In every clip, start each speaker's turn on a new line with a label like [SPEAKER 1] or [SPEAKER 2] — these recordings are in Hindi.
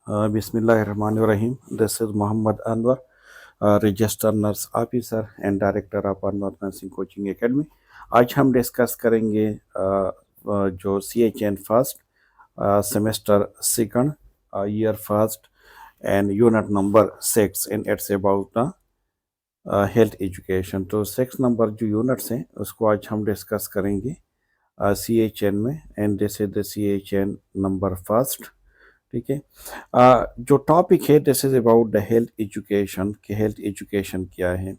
[SPEAKER 1] Bismillahirrahmanirrahim. This is Muhammad Anwar, registered nurse officer and director of Anwar Nursing Coaching Academy. आज हम डिस्कस करेंगे जो CHN first semester second year first and unit number 6 and it's about health education. तो 6 नंबर जो यूनिट्स हैं उसको आज हम डिस्कस करेंगे CHN में, and this is the CHN number first. ठीक है। जो टॉपिक है this is about the health education कि हेल्थ एजुकेशन क्या है,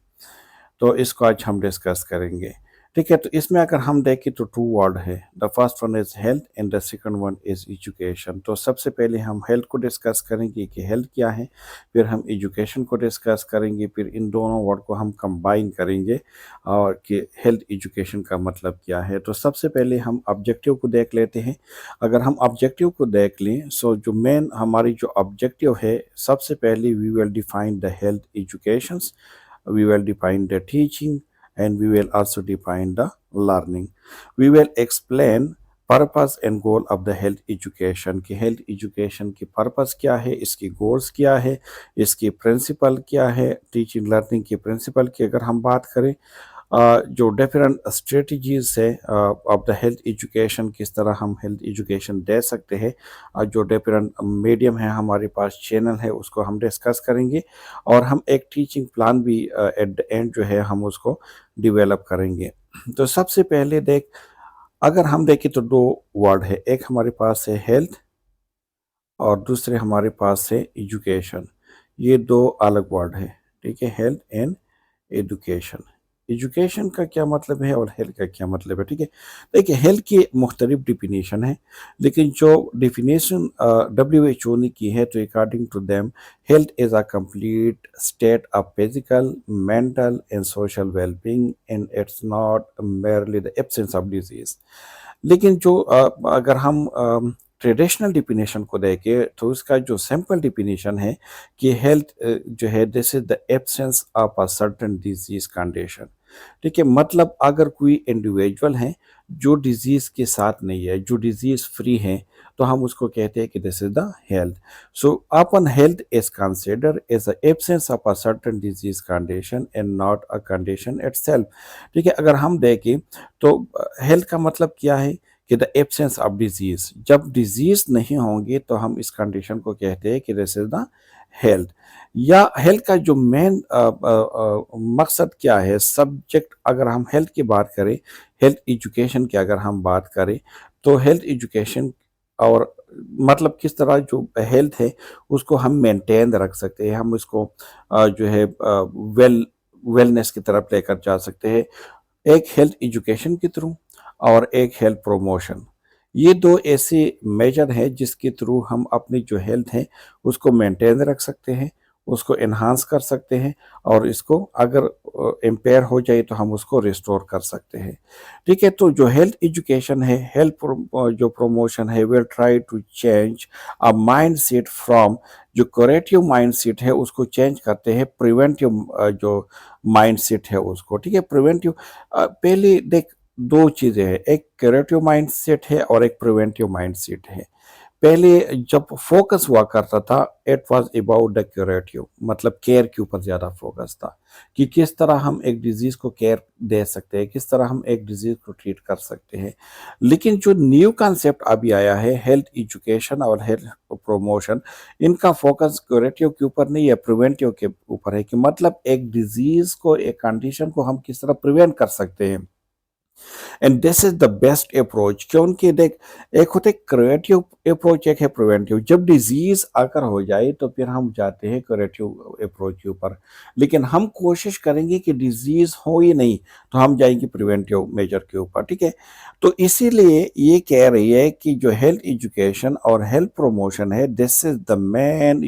[SPEAKER 1] तो इसको आज हम डिस्कस करेंगे। ठीक है। तो इसमें अगर हम देखें तो टू वर्ड है, the first one is health and the second one is education. तो सबसे पहले हम हेल्थ को डिस्कस करेंगे कि हेल्थ क्या है, फिर हम एजुकेशन को डिस्कस करेंगे, फिर इन दोनों वर्ड को हम कंबाइन करेंगे और कि हेल्थ एजुकेशन का मतलब क्या है। तो सबसे पहले हम ऑब्जेक्टिव को देख लेते हैं। अगर हम ऑब्जेक्टिव को देख लें, सो जो मेन हमारी जो ऑब्जेक्टिव है, सबसे पहले we will define the health educations, we will define the teaching, and we will also define the learning. We will explain purpose and goal of the health education कि हेल्थ एजुकेशन की पर्पस क्या है, इसकी गोल्स क्या है, इसकी प्रिंसिपल क्या है। टीचिंग लर्निंग की प्रिंसिपल की अगर हम बात करें, जो डिफरेंट स्ट्रेटजीज है ऑफ द हेल्थ एजुकेशन, किस तरह हम हेल्थ एजुकेशन दे सकते हैं, जो डिफरेंट मीडियम है हमारे पास, चैनल है, उसको हम डिस्कस करेंगे। और हम एक टीचिंग प्लान भी एट द एंड जो है हम उसको डिवेलप करेंगे। तो सबसे पहले अगर हम देखें तो दो वर्ड है, एक हमारे पास है हेल्थ और दूसरे हमारे पास है एजुकेशन। ये दो अलग वर्ड है। ठीक है, हेल्थ एंड एजुकेशन। एजुकेशन का क्या मतलब है और हेल्थ का क्या मतलब है। ठीक है, देखिए हेल्थ की मुख्तलिफ डिफिनीशन है, लेकिन जो डिफिनीशन WHO ने की है, तो according to them health is a complete state of physical, mental and social wellbeing, and it's not merely the absence of disease. लेकिन जो अगर हम ट्रेडिशनल डिफिनेशन को देखें, तो उसका जो सिंपल डिफिनेशन है कि हेल्थ जो है this is the absence of a certain disease condition. ठीक है, मतलब अगर कोई इंडिविजुअल है जो डिजीज के साथ नहीं है, जो डिजीज फ्री है, तो हम उसको कहते हैं कि this is the health. So अपन health is consider as the absence of a certain disease condition and not a condition itself. ठीक है, अगर हम देखें तो हेल्थ का मतलब क्या है कि द एब्सेंस ऑफ डिजीज, जब डिजीज नहीं होंगे तो हम इस कंडीशन को कहते हैं कि दिस इज द हेल्थ। या हेल्थ का जो मेन मकसद क्या है, सब्जेक्ट अगर हम हेल्थ की बात करें, हेल्थ एजुकेशन की अगर हम बात करें, तो हेल्थ एजुकेशन और मतलब किस तरह जो हेल्थ है उसको हम मेंटेन रख सकते हैं, हम इसको जो है वेलनेस की तरफ लेकर जा सकते हैं, एक हेल्थ एजुकेशन के थ्रू और एक हेल्थ प्रमोशन। ये दो ऐसे मेजर हैं जिसके थ्रू हम अपनी जो हेल्थ है उसको मेंटेन रख सकते हैं, उसको एनहांस कर सकते हैं, और इसको अगर इम्पेयर हो जाए तो हम उसको रिस्टोर कर सकते हैं। ठीक है, तो जो हेल्थ एजुकेशन है, हेल्थ जो प्रमोशन है, will try to change a mind set from, जो क्यूरेटिव माइंड सेट है उसको चेंज करते हैं प्रिवेंटिव जो माइंड सेट है उसको। ठीक है, प्रिवेंटिव पहले देख दो चीजें हैं, एक क्यूरेटिव माइंड सेट है और एक प्रिवेंटिव माइंड सेट है। पहले जब फोकस हुआ करता था, it was about the curative, मतलब केयर के ऊपर ज्यादा फोकस था कि किस तरह हम एक डिजीज को केयर दे सकते हैं, किस तरह हम एक डिजीज को ट्रीट कर सकते हैं। लेकिन जो न्यू कॉन्सेप्ट अभी आया है, हेल्थ एजुकेशन और हेल्थ प्रमोशन, इनका फोकस क्यूरेटिव के ऊपर नहीं है, प्रिवेंटिव के ऊपर है कि मतलब एक डिजीज को, एक कंडीशन को हम किस तरह प्रिवेंट कर सकते हैं। And this is the best approach, क्योंकि देख एक होते क्रिएटिव अप्रोच, एक है प्रिवेंटिव। जब डिजीज आकर हो जाए तो फिर हम जाते हैं क्रिएटिव अप्रोच के ऊपर, लेकिन हम कोशिश करेंगे कि डिजीज हो ही नहीं तो हम जाएंगे प्रिवेंटिव मेजर के ऊपर। ठीक है, तो इसीलिए ये कह रही है कि जो हेल्थ एजुकेशन और हेल्थ प्रमोशन है, this is the main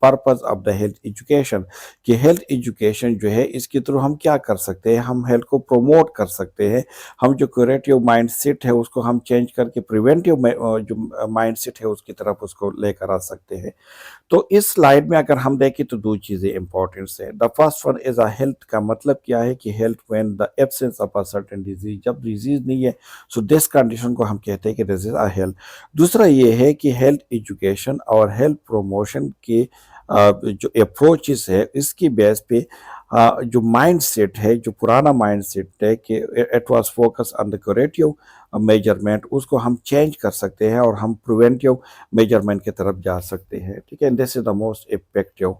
[SPEAKER 1] purpose of the health education, कि हेल्थ एजुकेशन जो है इसके थ्रू हम क्या कर सकते हैं, हम हेल्थ को प्रमोट कर सकते हैं, हम जो क्यूरेटिव माइंडसेट है उसको हम चेंज करके प्रिवेंटिव जो माइंडसेट है उसकी तरफ उसको लेकर आ सकते हैं। तो इस स्लाइड में अगर हम देखें तो दो चीजें इंपॉर्टेंट है। The first one is a health, का मतलब क्या है कि health when the absence of a certain disease, जब डिजीज नहीं है सो दिस कंडीशन को हम कहते हैं कि दिस इज अ हेल्थ। दूसरा ये है कि हेल्थ एजुकेशन और हेल्थ प्रमोशन के जो अप्रोचेस है इसकी बेस पे जो माइंड सेट है, जो पुराना माइंड सेट है कि it was focus on the curative measurement, उसको हम चेंज कर सकते हैं और हम प्रिवेंटिव मेजरमेंट की तरफ जा सकते हैं। ठीक है, this is the most effective.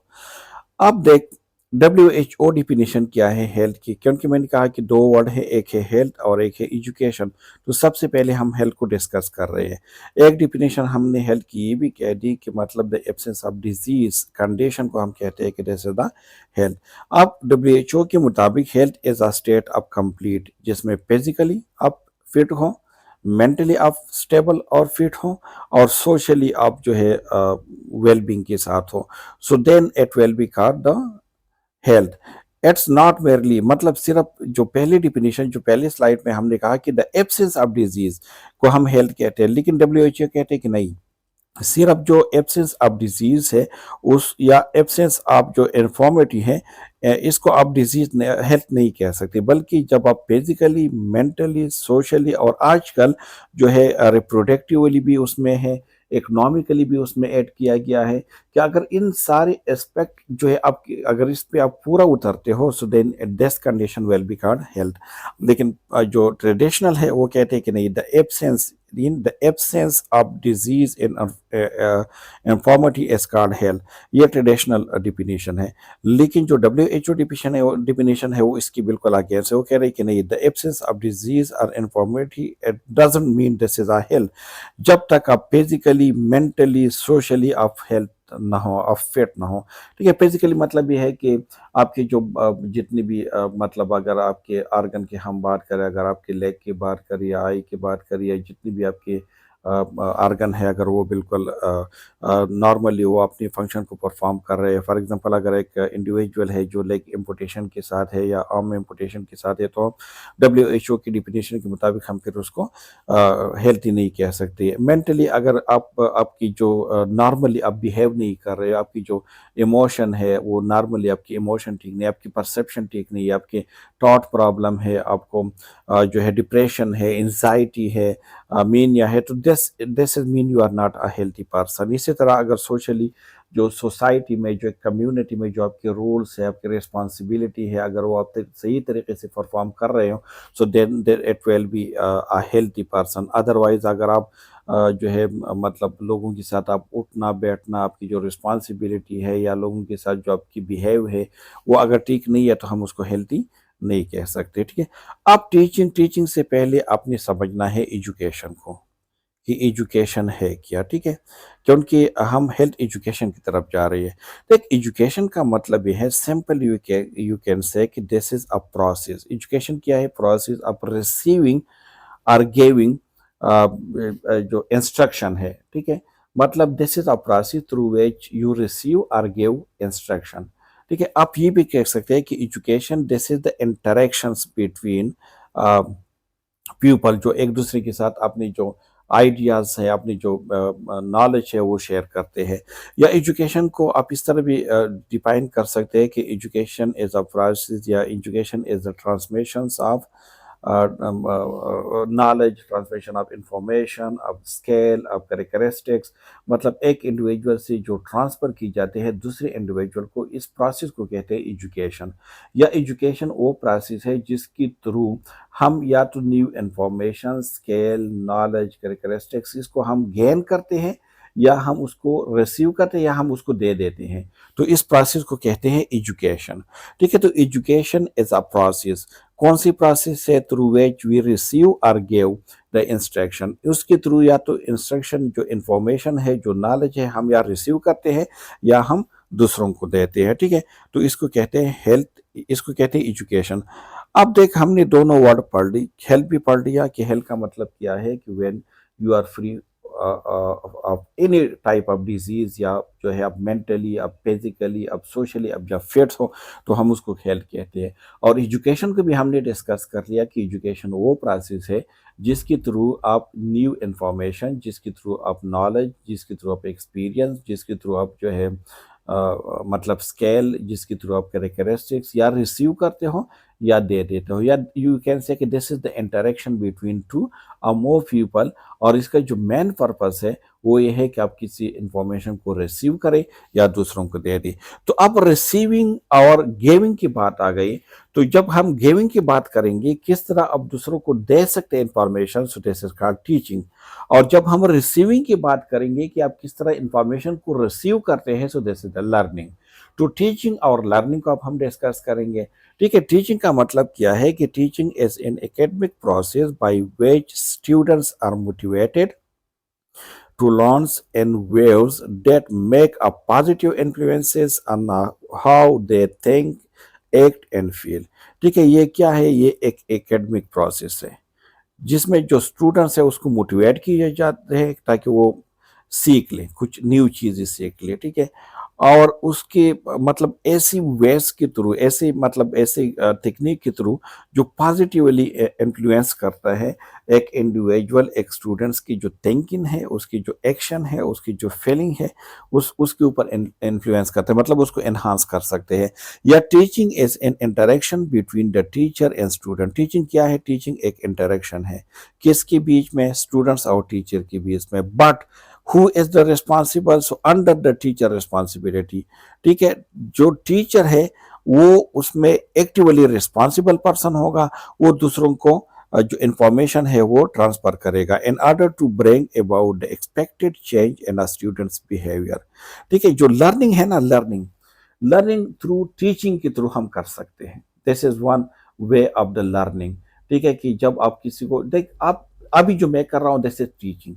[SPEAKER 1] अब देख डब्ल्यू एच ओ डिफिनीशन क्या है हेल्थ की, क्योंकि मैंने कहा कि दो वर्ड है, एक है हेल्थ और एक है एजुकेशन। तो सबसे पहले हम हेल्थ को डिस्कस कर रहे हैं। एक डिफिनीशन हमने हेल्थ की ये भी कह दी कि मतलब the absence of disease condition को हम कहते हैं कि दिस इज द हेल्थ। अब डब्ल्यू एच ओ के मुताबिक health is a state of complete, जिसमें फिजिकली आप फिट हो, मेंटली आप स्टेबल और फिट हो, और सोशली आप जो है वेलबींग के साथ हो। So then it will be called the health. It's not merely, मतलब सिर्फ जो पहली डिफिनीशन जो पहले स्लाइड में हमने कहा कि द एब्सेंस ऑफ डिजीज को हम हेल्थ कहते हैं, लेकिन डब्ल्यू एच ओ कहते हैं कि नहीं, सिर्फ जो एब्सेंस ऑफ डिजीज है उस या एब्सेंस ऑफ जो इन्फॉर्मिटी है इसको आप डिजीज हेल्थ नहीं कह सकते, बल्कि जब आप फिजिकली मेंटली सोशली और आजकल जो है रिप्रोडक्टिवली भी उसमें है, इकोनॉमिकली भी उसमें ऐड किया गया है, कि अगर इन सारे एस्पेक्ट जो है आपकी अगर इस पे आप पूरा उतरते हो so then this condition will be called health. लेकिन जो ट्रेडिशनल है वो कहते हैं कि नहीं, the absence in the absence of disease in infirmity is called health। ये ट्रेडिशनल डिफिनीशन है। लेकिन जो डब्ल्यू एच ओ डिफिनीशन है वो इसकी बिल्कुल आगे है। वो कह रहे हैं कि नहीं, द एब्सेंस ऑफ डिजीज और infirmity it doesn't mean this is a health। जब तक आप फिजिकली मेंटली सोशली आप हेल्थ ना हो, आप फिट ना हो। ठीक है, फिजिकली मतलब ये है कि आपकी जो जितनी भी मतलब अगर आपके आर्गन की हम बात करें, अगर आपके लेग की बात करें या आई की बात करें या जितनी भी आपके आर्गन है, अगर वो बिल्कुल नॉर्मली वो अपनी फंक्शन को परफॉर्म कर रहे हैं। फॉर एग्जांपल अगर एक इंडिविजुअल है जो लेग एम्पुटेशन के साथ है या आर्म एम्पुटेशन के साथ है, तो डब्ल्यू एच ओ की डिफिनेशन के मुताबिक हम फिर उसको हेल्थी नहीं कह सकते। मेंटली अगर आप आपकी जो नॉर्मली आप बिहेव नहीं कर रहे हो, आपकी जो इमोशन है वो नॉर्मली आपकी इमोशन ठीक नहीं, आपकी परसेप्शन ठीक नहीं है, आपके थॉट प्रॉब्लम है, आपको जो है डिप्रेशन है, एंजाइटी है, मीनिया है, तो this is mean you are not a healthy person. इसी तरह अगर सोशली जो सोसाइटी में जो कम्युनिटी में जो आपके रूल्स है, आपकी रिस्पॉन्सिबिलिटी है, अगर वो आप सही तरीके से परफॉर्म कर रहे हो so then it will be a healthy person. Otherwise अगर आप जो है मतलब लोगों के साथ आप उठना बैठना, आपकी जो रिस्पॉन्सिबिलिटी है या लोगों के साथ जो आपकी बिहेव है वो अगर ठीक नहीं है तो हम उसको हेल्थी नहीं कह सकते। ठीक है, अब टीचिंग से पहले आपने समझना है एजुकेशन को, कि एजुकेशन है क्या। ठीक है, क्योंकि हम हेल्थ एजुकेशन की तरफ जा रही है। तो एक एजुकेशन का मतलब ये है, सिंपल यू कैन से कि this is a process. Education क्या है, प्रोसेस ऑफ रिसीविंग और गिविंग जो इंस्ट्रक्शन है। ठीक है, मतलब this is a process through which you receive और गिव इंस्ट्रक्शन। ठीक है, आप ये भी कह सकते हैं कि education this is the interactions between people, जो एक दूसरे के साथ अपनी जो आइडियाज़ है, अपनी जो नॉलेज है वो शेयर करते हैं। या एजुकेशन को आप इस तरह भी डिफाइन कर सकते हैं कि एजुकेशन इज़ अ प्रोसेस या education is the transmission of knowledge, transmission of information, of scale, of characteristics। मतलब एक इंडिविजुअल से जो ट्रांसफ़र की जाते हैं दूसरे इंडिविजुअल को, इस प्रोसेस को कहते हैं एजुकेशन। या एजुकेशन वो प्रोसेस है जिसके थ्रू हम या तो new information, scale, knowledge, characteristics इसको हम गेन करते हैं, या हम उसको रिसीव करते हैं, या हम उसको दे देते हैं। तो इस प्रोसेस को कहते हैं एजुकेशन। ठीक है, तो एजुकेशन इज अ प्रोसेस। कौन सी प्रोसेस है, थ्रू विच वी रिसीव और गिव द इंस्ट्रक्शन। उसके थ्रू या तो इंस्ट्रक्शन जो इंफॉर्मेशन है, जो नॉलेज है, हम या रिसीव करते हैं या हम दूसरों को देते हैं। ठीक है, तो इसको कहते हैं हेल्थ, इसको कहते हैं एजुकेशन। अब देख हमने दोनों वर्ड पढ़ ली, हेल्थ भी पढ़ लिया कि हेल्थ का मतलब क्या है कि when you are free of any type of disease, या जो है आप मेंटली, आप फिजिकली, आप सोशली आप जब फिट हो तो हम उसको हेल्थ कहते हैं। और एजुकेशन को भी हमने डिस्कस कर लिया कि एजुकेशन वो प्रोसेस है जिसके थ्रू आप न्यू इंफॉर्मेशन, जिसके थ्रू आप नॉलेज, जिसके थ्रू आप एक्सपीरियंस, जिसके थ्रू आप जो है मतलब स्केल, जिसके थ्रू आप कैरेक्टरिस्टिक्स या रिसीव करते हो या दे देते हो, या यू कैन से कि this is the interaction between two और मोर पीपल। और इसका जो मेन पर्पस है वो ये है कि आप किसी इंफॉर्मेशन को रिसीव करें या दूसरों को दे दें। तो अब रिसीविंग और गिविंग की बात आ गई। तो जब हम गिविंग की बात करेंगे, किस तरह आप दूसरों को दे सकते हैं information, so this is called teaching. और जब हम रिसीविंग की बात करेंगे कि आप किस तरह इंफॉर्मेशन को रिसीव करते हैं, सो दिस इज द लर्निंग। तो टीचिंग और लर्निंग को अब हम डिस्कस करेंगे। ठीक है, टीचिंग का मतलब क्या है कि teaching is an academic process by which students are motivated to learn in ways that make a positive influences on how they think, act and feel। ठीक है, ये क्या है? ये एक एकेडमिक प्रोसेस है जिसमें जो स्टूडेंट्स है उसको मोटिवेट किए जाते हैं ताकि वो सीख ले, कुछ न्यू चीज़ें सीख ले। ठीक है, और उसके मतलब ऐसी वेस के थ्रू, ऐसे मतलब ऐसे टेक्निक के थ्रू जो पॉजिटिवली इन्फ्लुएंस करता है एक इंडिविजुअल, एक स्टूडेंट्स की जो थिंकिंग है, उसकी जो एक्शन है, उसकी जो फीलिंग है, उसके ऊपर इन्फ्लुएंस करता है, मतलब उसको एनहांस कर सकते हैं। या teaching is N interaction between the teacher and student. Teaching क्या है? टीचिंग एक इंटरेक्शन है किसके बीच में? स्टूडेंट्स और टीचर के बीच में। But who is the responsible? So under the teacher responsibility. ठीक है, जो टीचर है वो उसमें एक्टिवली रिस्पॉन्सिबल पर्सन होगा, वो दूसरों को जो इंफॉर्मेशन है वो ट्रांसफर करेगा in order to bring about the expected change in a students behaviour. ठीक है, जो लर्निंग है ना, लर्निंग लर्निंग थ्रू टीचिंग के थ्रू हम कर सकते हैं। This is one way of the learning. ठीक है, कि जब आप किसी को देख, आप अभी जो मैं कर रहा हूँ दिस इज टीचिंग,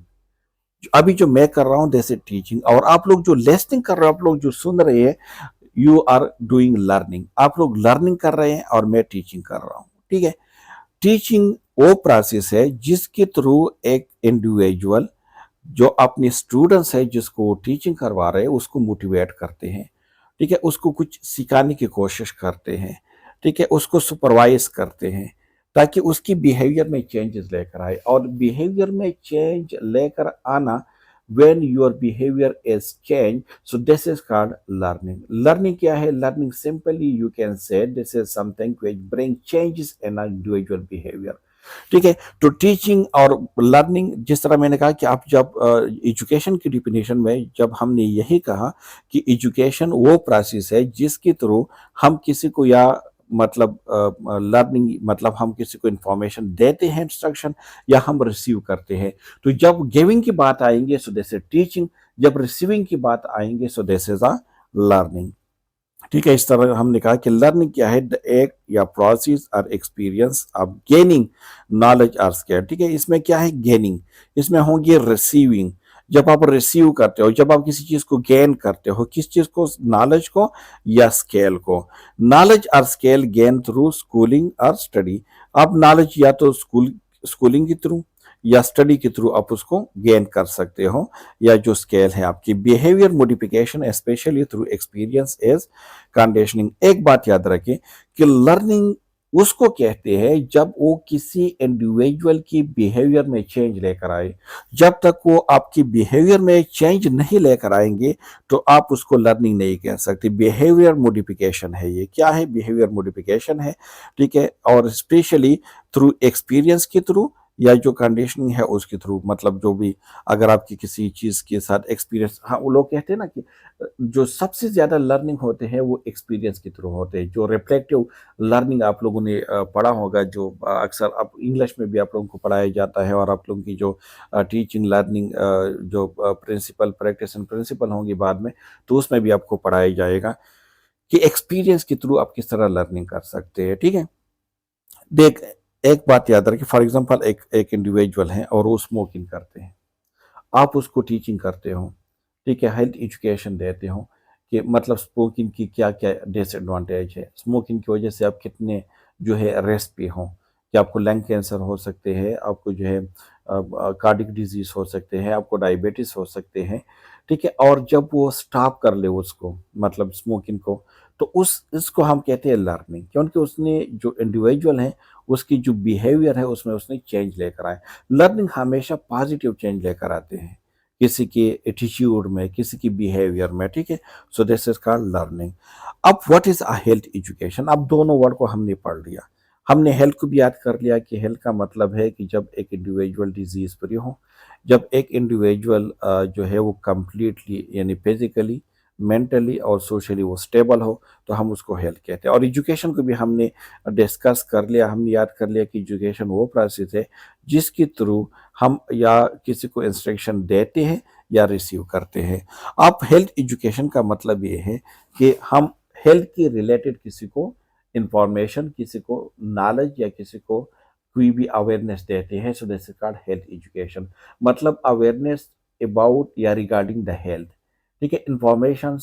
[SPEAKER 1] अभी जो मैं कर रहा हूँ दिस इज टीचिंग, और आप लोग जो लिसनिंग कर रहे हो, आप लोग जो सुन रहे हैं, यू आर डूइंग लर्निंग। आप लोग लर्निंग कर रहे हैं और मैं टीचिंग कर रहा हूँ। ठीक है, टीचिंग वो प्रोसेस है जिसके थ्रू एक इंडिविजुअल जो अपने स्टूडेंट्स है जिसको टीचिंग करवा रहे हैं उसको मोटिवेट करते हैं। ठीक है, उसको कुछ सिखाने की कोशिश करते हैं। ठीक है, उसको सुपरवाइज करते हैं ताकि उसकी बिहेवियर में चेंजेस लेकर आए। और बिहेवियर में चेंज लेकर आना, when your behavior is changed, so this is called learning। learning क्या है? learning simply you can say this is something which bring changes in an individual behavior। ठीक है, तो टीचिंग और लर्निंग, जिस तरह मैंने कहा कि आप जब एजुकेशन की डिफिनेशन में जब हमने यही कहा कि एजुकेशन वो प्रोसेस है जिसके थ्रू हम किसी को, या मतलब लर्निंग मतलब हम किसी को इंफॉर्मेशन देते हैं, इंस्ट्रक्शन, या हम रिसीव करते हैं। तो जब गिविंग की बात आएंगे सो दिस इज टीचिंग, जब रिसीविंग की बात आएंगे सो दिस इज अ लर्निंग। ठीक है, इस तरह हमने कहा कि लर्निंग क्या है? द एक्ट या प्रोसेस और एक्सपीरियंस ऑफ गेनिंग नॉलेज और स्किल। ठीक है, इसमें क्या है? गेनिंग, इसमें होंगे रिसीविंग। जब आप रिसीव करते हो, जब आप किसी चीज को गेन करते हो, किस चीज को? नॉलेज को या स्केल को। नॉलेज और स्केल गेन थ्रू स्कूलिंग और स्टडी। आप नॉलेज या तो स्कूलिंग के थ्रू या स्टडी के थ्रू आप उसको गेन कर सकते हो, या जो स्केल है आपकी। Behaviour modification specially through experience is conditioning. एक बात याद रखें कि लर्निंग उसको कहते हैं जब वो किसी इंडिविजुअल की बिहेवियर में चेंज लेकर आए। जब तक वो आपकी बिहेवियर में चेंज नहीं लेकर आएंगे तो आप उसको लर्निंग नहीं कह सकते। बिहेवियर मॉडिफिकेशन है ये। क्या है? बिहेवियर मॉडिफिकेशन है। ठीक है, और स्पेशली थ्रू एक्सपीरियंस के थ्रू या जो कंडीशनिंग है उसके थ्रू, मतलब जो भी अगर आपकी किसी चीज़ के साथ एक्सपीरियंस, हाँ वो लोग कहते हैं ना कि जो सबसे ज़्यादा लर्निंग होते हैं वो एक्सपीरियंस के थ्रू होते हैं। जो रिफ्लेक्टिव लर्निंग आप लोगों ने पढ़ा होगा, जो अक्सर आप इंग्लिश में भी आप लोगों को पढ़ाया जाता है, और आप लोगों की जो टीचिंग लर्निंग जो प्रिंसिपल प्रैक्टिस एंड प्रिंसिपल होंगी बाद में, तो उसमें भी आपको पढ़ाया जाएगा कि एक्सपीरियंस के थ्रू आप किस तरह लर्निंग कर सकते हैं। ठीक है, देख एक बात याद रखिए, फॉर एग्जांपल एक एक इंडिविजुअल है और वो स्मोकिंग करते हैं, आप उसको टीचिंग करते हो। ठीक है, हेल्थ एजुकेशन देते हो कि मतलब स्मोकिंग की क्या क्या डिसएडवांटेज है, स्मोकिंग की वजह से आप कितने जो है रिस्क पे हो, कि आपको लंग कैंसर हो सकते हैं, आपको जो है कार्डिक डिजीज हो सकते हैं, आपको डायबिटीज हो सकते हैं, ठीक है। और जब वो स्टॉप कर ले उसको, मतलब स्मोकिंग को, तो उस इसको हम कहते हैं लर्निंग, क्योंकि उसने जो इंडिविजुअल है उसकी जो बिहेवियर है उसमें उसने चेंज लेकर आए। लर्निंग हमेशा पॉजिटिव चेंज लेकर आते हैं, किसी के एटीट्यूड में, किसी की बिहेवियर में, ठीक है। So this is called learning. अब what is a health education? अब दोनों वर्ड को हमने पढ़ लिया, हमने हेल्थ को भी याद कर लिया कि हेल्थ का मतलब है कि जब एक इंडिविजुअल डिजीज फ्री हो, जब एक इंडिविजुअल जो है वो कंप्लीटली यानी फिजिकली, मेंटली और सोशली वो स्टेबल हो, तो हम उसको हेल्थ कहते हैं। और एजुकेशन को भी हमने डिस्कस कर लिया, हमने याद कर लिया कि एजुकेशन वो प्रोसेस है जिसके थ्रू हम या किसी को इंस्ट्रक्शन देते हैं या रिसीव करते हैं। अब हेल्थ एजुकेशन का मतलब ये है कि हम हेल्थ के रिलेटेड किसी को इंफॉर्मेशन, किसी को नॉलेज या किसी को कोई भी अवेयरनेस देते हैं। सो this is called health education. मतलब अवेयरनेस अबाउट या रिगार्डिंग द हेल्थ, ठीक है। इंफॉर्मेशन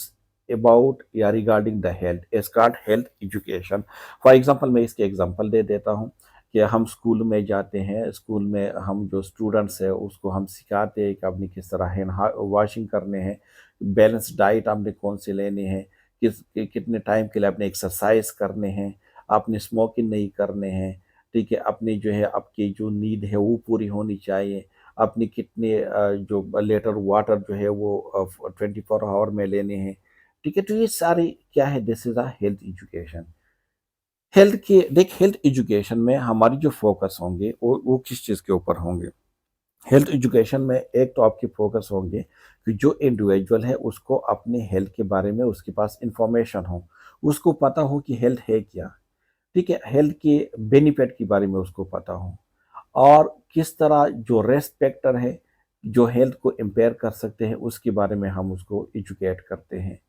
[SPEAKER 1] अबाउट या regarding the health is called health education. For example मैं इसके एग्जांपल दे देता हूँ कि हम स्कूल में जाते हैं, स्कूल में हम जो स्टूडेंट्स है उसको हम सिखाते हैं कि आपने किस तरह हैंड वॉशिंग करने हैं, बैलेंस डाइट आपने कौन से लेने हैं, कितने टाइम के लिए आपने एक्सरसाइज करने हैं, आपने स्मोकिंग नहीं करने हैं, ठीक है। अपनी जो है आपकी जो नीड है वो पूरी होनी चाहिए, अपनी कितने जो लीटर वाटर जो है वो 24 आवर में लेने हैं, ठीक है। तो ये सारी क्या है, this is a health education. Health के देख, हेल्थ एजुकेशन में हमारी जो फोकस होंगे वो किस चीज़ के ऊपर होंगे? हेल्थ एजुकेशन में एक तो आपकी फोकस होंगे कि जो इंडिविजुअल है उसको अपने हेल्थ के बारे में उसके पास इंफॉर्मेशन हो, उसको पता हो कि हेल्थ है क्या, ठीक है। हेल्थ के बेनिफिट के बारे में उसको पता हो, और किस तरह जो रिस्क फैक्टर है जो हेल्थ को इम्पेयर कर सकते हैं उसके बारे में हम उसको एजुकेट करते हैं,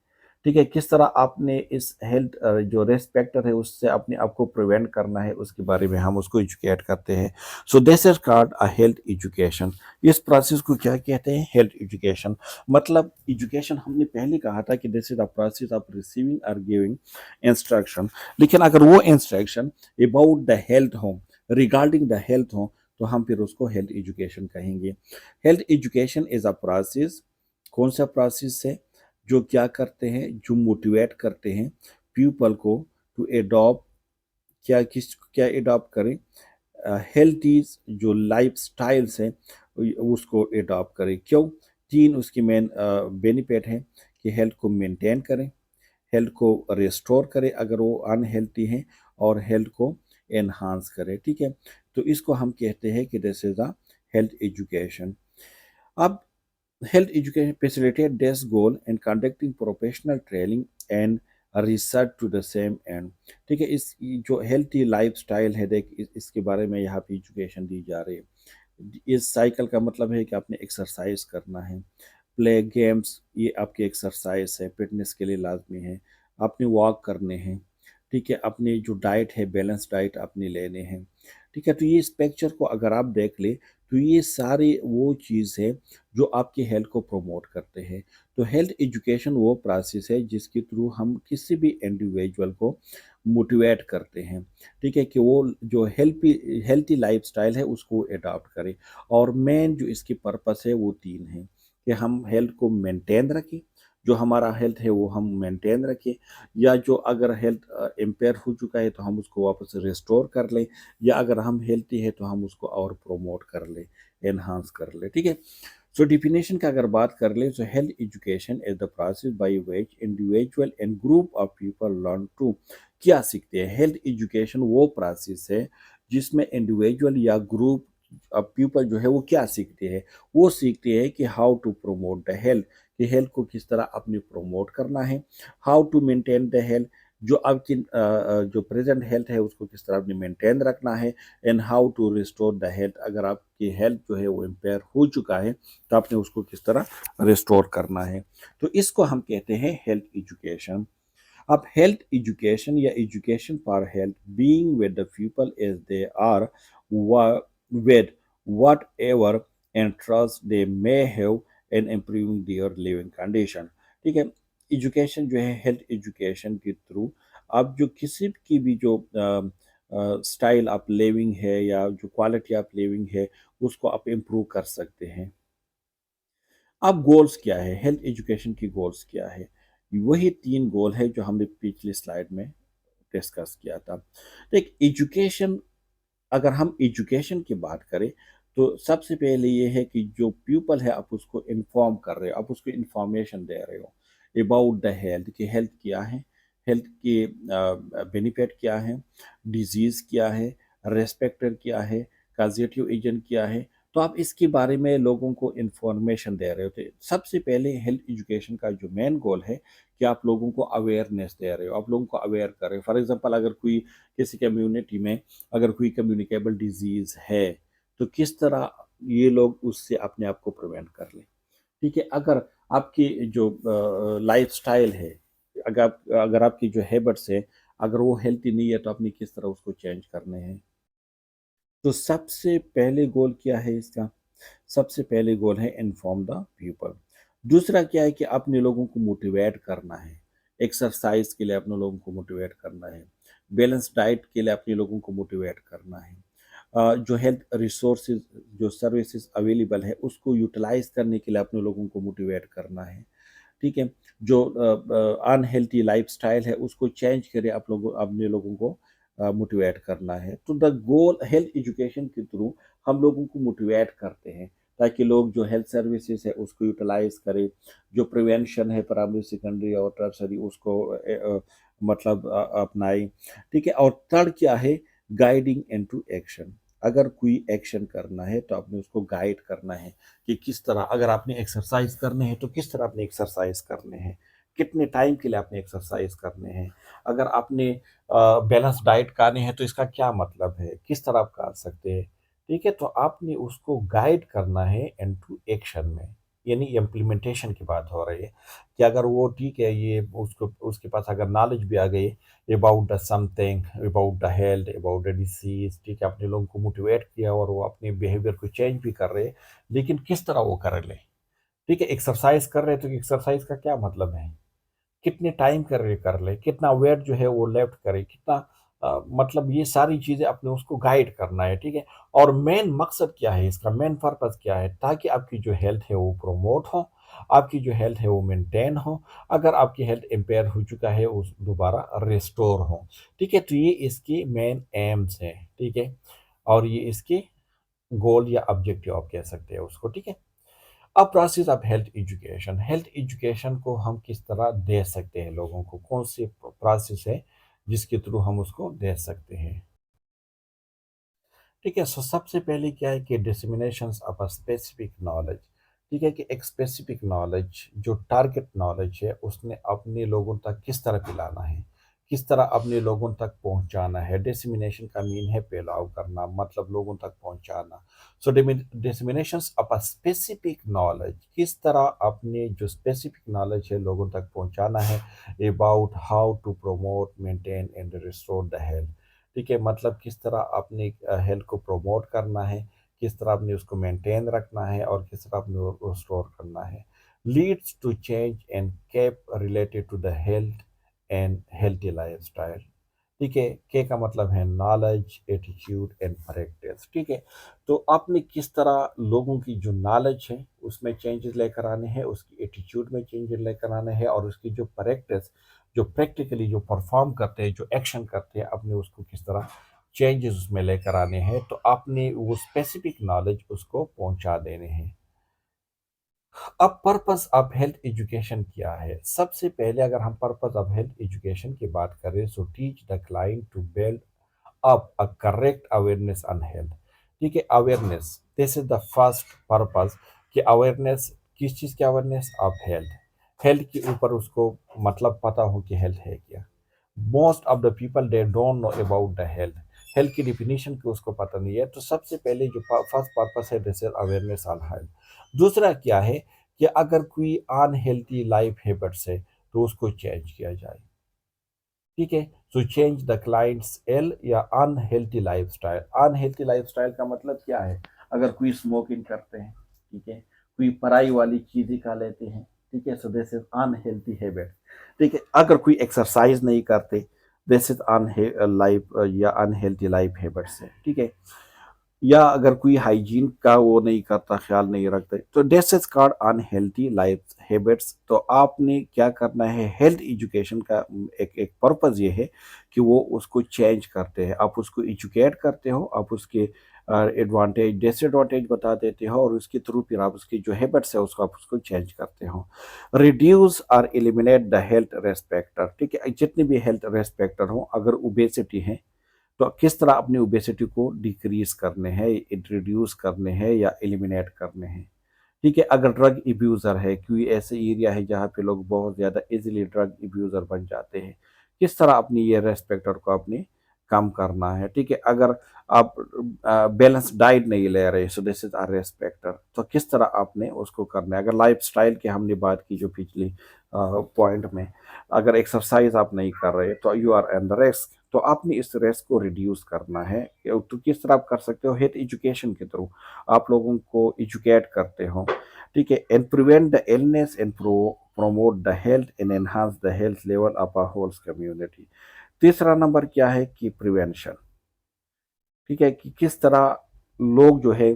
[SPEAKER 1] ठीक है। किस तरह आपने इस हेल्थ जो रिस्क फैक्टर है उससे अपने आप को प्रिवेंट करना है उसके बारे में हम उसको एजुकेट करते हैं। सो this is called a health education. इस प्रोसेस को क्या कहते हैं? Health education. मतलब एजुकेशन हमने पहले कहा था कि this is the process of receiving और गिविंग इंस्ट्रक्शन, लेकिन अगर वो इंस्ट्रक्शन अबाउट द हेल्थ हो, रिगार्डिंग द हेल्थ हो, तो हम फिर उसको हेल्थ एजुकेशन कहेंगे। Health education is a process, कौन सा प्रोसेस है? जो क्या करते हैं, जो मोटिवेट करते हैं पीपल को टू एडॉप्ट, क्या एडॉप्ट करें, हेल्थी जो लाइफ स्टाइल्स हैं उसको एडॉप्ट करें। क्यों? तीन उसकी मेन बेनिफिट हैं कि हेल्थ को मेंटेन करें, हेल्थ को रिस्टोर करें अगर वो अनहेल्थी हैं, और हेल्थ को एनहांस करें, ठीक है। तो इसको हम कहते हैं कि this is a health education. अब health education facilitate this goal and conducting professional training and research to the same end, ठीक है। इस जो हेल्थी लाइफस्टाइल है, देख इसके बारे में यहाँ पे एजुकेशन दी जा रही है। इस साइकिल का मतलब है कि आपने एक्सरसाइज करना है, प्ले गेम्स ये आपकी एक्सरसाइज है, फिटनेस के लिए लाजमी है, आपने वॉक करने हैं, ठीक है। अपनी जो डाइट है बैलेंस डाइट अपनी लेने हैं, ठीक है। तो ये इस पिक्चर को अगर आप देख ले तो ये सारी वो चीज़ है जो आपकी हेल्थ को प्रमोट करते हैं। तो हेल्थ एजुकेशन वो प्रोसेस है जिसके थ्रू हम किसी भी इंडिविजुअल को मोटिवेट करते हैं, ठीक है, कि वो जो हेल्थी लाइफस्टाइल है उसको अडॉप्ट करे। और मेन जो इसकी पर्पस है वो तीन है कि हम हेल्थ को मेंटेन रखें, जो हमारा हेल्थ है वो हम मेंटेन रखें, या जो अगर हेल्थ इम्पेयर हो चुका है तो हम उसको वापस रिस्टोर कर लें, या अगर हम हेल्थी है तो हम उसको और प्रोमोट कर लें, एनहांस कर ले, ठीक है। सो डिफिनेशन का अगर बात कर ले तो health education is the process by which individual and group of people learn to, क्या सीखते हैं? हेल्थ एजुकेशन वो प्रोसेस है जिसमें इंडिविजुअल या ग्रुप ऑफ पीपल जो है वो क्या सीखते हैं? वो सीखते हैं कि how to promote the health, कि हेल्थ को किस तरह अपने प्रमोट करना है, how to maintain the health, जो आपकी जो प्रेजेंट हेल्थ है उसको किस तरह अपने मेंटेन रखना है, and how to restore the health, अगर आपकी हेल्थ जो है वो इम्पेयर हो चुका है तो आपने उसको किस तरह रिस्टोर करना है। तो इसको हम कहते हैं हेल्थ एजुकेशन। अब हेल्थ एजुकेशन या education for health being with the people as they are with whatever interest they may have in improving their living condition, ठीक है। एजुकेशन जो है हेल्थ एजुकेशन के थ्रू आप जो किसी की भी जो स्टाइल ऑफ लिविंग है या जो क्वालिटी ऑफ लिविंग है उसको आप इम्प्रूव कर सकते हैं। अब गोल्स क्या है, हेल्थ एजुकेशन की गोल्स क्या है? वही 3 गोल है जो हमने पिछली स्लाइड में डिस्कस किया था। देख एजुकेशन, अगर हम एजुकेशन की बात करें तो सबसे पहले ये है कि जो पीपल है आप उसको इन्फॉर्म कर रहे हो, आप उसको इंफॉर्मेशन दे रहे हो अबाउट द हेल्थ, कि हेल्थ क्या है, हेल्थ के बेनिफिट क्या है, डिजीज क्या है, रेस्पेक्टर क्या है, काजेटिव एजेंट क्या है। तो आप इसके बारे में लोगों को इंफॉर्मेशन दे रहे होते। सबसे पहले हेल्थ एजुकेशन का जो मेन गोल है कि आप लोगों को अवेयरनेस दे रहे हो, आप लोगों को अवेयर कर रहे हो। फॉर एग्जांपल अगर कोई किसी कम्युनिटी में अगर कोई कम्युनिकेबल डिजीज है तो किस तरह ये लोग उससे अपने आप को प्रिवेंट कर लें। ठीक है, अगर आपकी जो लाइफ स्टाइल है, अगर आपकी जो हैबिट्स है अगर वो हेल्थी नहीं है तो आपने किस तरह उसको चेंज करने हैं। तो सबसे पहले गोल क्या है इसका? सबसे पहले गोल है इन्फॉर्म द पीपल। दूसरा क्या है कि अपने लोगों को मोटिवेट करना है, एक्सरसाइज के लिए अपने लोगों को मोटिवेट करना है, बैलेंस डाइट के लिए अपने लोगों को मोटिवेट करना है, जो हेल्थ रिसोर्सेज, जो सर्विसेज अवेलेबल है उसको यूटिलाइज करने के लिए अपने लोगों को मोटिवेट करना है। ठीक है, जो अनहेल्थी लाइफस्टाइल है उसको चेंज करे आप लोगों, अपने लोगों को मोटिवेट करना है। तो द गोल हेल्थ एजुकेशन के थ्रू हम लोगों को मोटिवेट करते हैं ताकि लोग जो हेल्थ सर्विसेज है उसको यूटिलाइज करें, जो प्रिवेंशन है प्राइमरी सेकेंडरी और टर्सरी उसको मतलब अपनाएं। ठीक है, और थर्ड क्या है, गाइडिंग इनटू एक्शन। अगर कोई एक्शन करना है तो आपने उसको गाइड करना है कि किस तरह, अगर आपने एक्सरसाइज करने हैं तो किस तरह आपने एक्सरसाइज करने हैं, कितने टाइम के लिए आपने एक्सरसाइज करने हैं। अगर आपने बैलेंस डाइट खाने हैं तो इसका क्या मतलब है, किस तरह आप खा सकते हैं। ठीक है, तो आपने उसको गाइड करना है इनटू एक्शन में, यानी इम्प्लीमेंटेशन की बात हो रही है कि अगर वो ठीक है, ये उसको उसके पास अगर नॉलेज भी आ गई about the something, about the health, about the disease, ठीक है, अपने लोगों को मोटिवेट किया और वो अपने बिहेवियर को चेंज भी कर रहे हैं, लेकिन किस तरह वो कर ले। ठीक है, एक्सरसाइज कर रहे हैं तो एक्सरसाइज का क्या मतलब है, कितने टाइम कर ले, कितना वेट जो है वो लेफ्ट करे, कितना मतलब ये सारी चीजें अपने उसको गाइड करना है। ठीक है, और मेन मकसद क्या है इसका, मेन पर्पस क्या है, ताकि आपकी जो हेल्थ है वो प्रोमोट हो, आपकी जो हेल्थ है वो मेंटेन हो, अगर आपकी हेल्थ इम्पेयर हो चुका है उस दोबारा रिस्टोर हो। ठीक है, तो ये इसकी मेन एम्स है। ठीक है, और ये इसके गोल या ऑब्जेक्टिव आप कह सकते हैं उसको। ठीक है, अब process of health education, health education को हम किस तरह दे सकते हैं लोगों को, कौन सी प्रोसेस है जिसके थ्रू हम उसको दे सकते हैं। ठीक है, सो सबसे पहले क्या है कि dissemination of a specific knowledge. ठीक है, कि एक स्पेसिफिक नॉलेज जो टारगेट नॉलेज है उसने अपने लोगों तक किस तरह पिलाना है, किस तरह अपने लोगों तक पहुंचाना है। डिसमिनेशन का मीन है फैलाव करना, मतलब लोगों तक पहुंचाना। So dissemination of a specific knowledge, किस तरह अपने जो स्पेसिफिक नॉलेज है लोगों तक पहुंचाना है about how to promote, maintain and restore the health. ठीक है, मतलब किस तरह अपने हेल्थ को प्रमोट करना है, किस तरह अपने उसको मेंटेन रखना है और किस तरह अपने उसको स्टोर करना है। Leads to change and KAP related to the health and healthy lifestyle. ठीक है, के का मतलब है नॉलेज, एटीट्यूड एंड प्रैक्टिस। ठीक है, तो आपने किस तरह लोगों की जो नॉलेज है उसमें चेंजेस लेकर आने हैं, उसकी एटीट्यूड में चेंजेस लेकर आने हैं, और उसकी जो प्रैक्टिस, जो प्रैक्टिकली जो परफॉर्म करते हैं, जो एक्शन करते हैं, आपने उसको किस तरह चेंजेस उसमें लेकर आने हैं। तो आपने वो स्पेसिफिक नॉलेज उसको पहुंचा देने हैं। अब पर्पस ऑफ हेल्थ एजुकेशन क्या है? सबसे पहले अगर हम पर्पस ऑफ हेल्थ एजुकेशन की बात करें, so teach the client to build up a correct awareness on health. ठीक है, awareness, this is the first purpose, कि अवेयरनेस, किस चीज़ की अवेयरनेस? Of health. हेल्थ के ऊपर उसको मतलब पता हो कि हेल्थ है क्या। Most of the people they don't know about the health, health की डिफिनीशन की उसको पता नहीं है। तो सबसे पहले जो फर्स्ट पर्पस है, this is awareness on health. दूसरा क्या है कि अगर कोई अनहेल्थी लाइफ हैबिट्स है तो उसको चेंज किया जाए। ठीक है, so change the clients L या अनहेल्थी लाइफस्टाइल। अनहेल्थी लाइफस्टाइल का मतलब क्या है? अगर कोई स्मोकिंग करते हैं, ठीक है, कोई पराई वाली चीजें खा लेते हैं, ठीक है, so this is unhealthy habit. ठीक है, अगर कोई एक्सरसाइज नहीं करते, दिस इज लाइफ या अनहेल्थी लाइफ हैबिट्स है। ठीक है, या अगर कोई हाइजीन का वो नहीं करता, ख्याल नहीं रखते, तो this is called unhealthy life habits. तो आपने क्या करना है, हेल्थ एजुकेशन का एक एक पर्पस ये है कि वो उसको चेंज करते हैं, आप उसको एजुकेट करते हो, आप उसके एडवांटेज डिसएडवांटेज बता देते हो, और उसके थ्रू फिर आप उसकी जो हैबिट्स है उसको आप उसको चेंज करते हो। रिड्यूस और एलिमिनेट द हेल्थ रेस्पेक्टर, ठीक है, जितने भी हेल्थ रेस्पेक्टर हो, अगर ओबेसिटी है तो किस तरह अपनी ओबेसिटी को डिक्रीज करने हैं, इंट्रोड्यूस करने हैं या एलिमिनेट करने हैं। ठीक है, अगर ड्रग इब्यूज़र है, कोई ऐसे एरिया है जहाँ पे लोग बहुत ज़्यादा इजीली ड्रग इब्यूज़र बन जाते हैं, किस तरह अपनी ये रेस्पेक्टर को अपने कम करना है। ठीक है, अगर आप बैलेंस डाइट नहीं ले रहे, सो दिस इज आर रेस्पेक्टर, तो किस तरह आपने उसको करना है। अगर लाइफ स्टाइल की हमने बात की जो पिछली पॉइंट में, अगर एक्सरसाइज आप नहीं कर रहे तो you are in the risk, तो आपने इस रिस्क को रिड्यूस करना है। तो किस तरह आप कर सकते हो, हेल्थ एजुकेशन के थ्रू आप लोगों को एजुकेट करते हो। ठीक है, and prevent the illness and promote the health and enhance the health level of a whole community। तीसरा नंबर क्या है कि प्रिवेंशन। ठीक है, कि किस तरह लोग जो है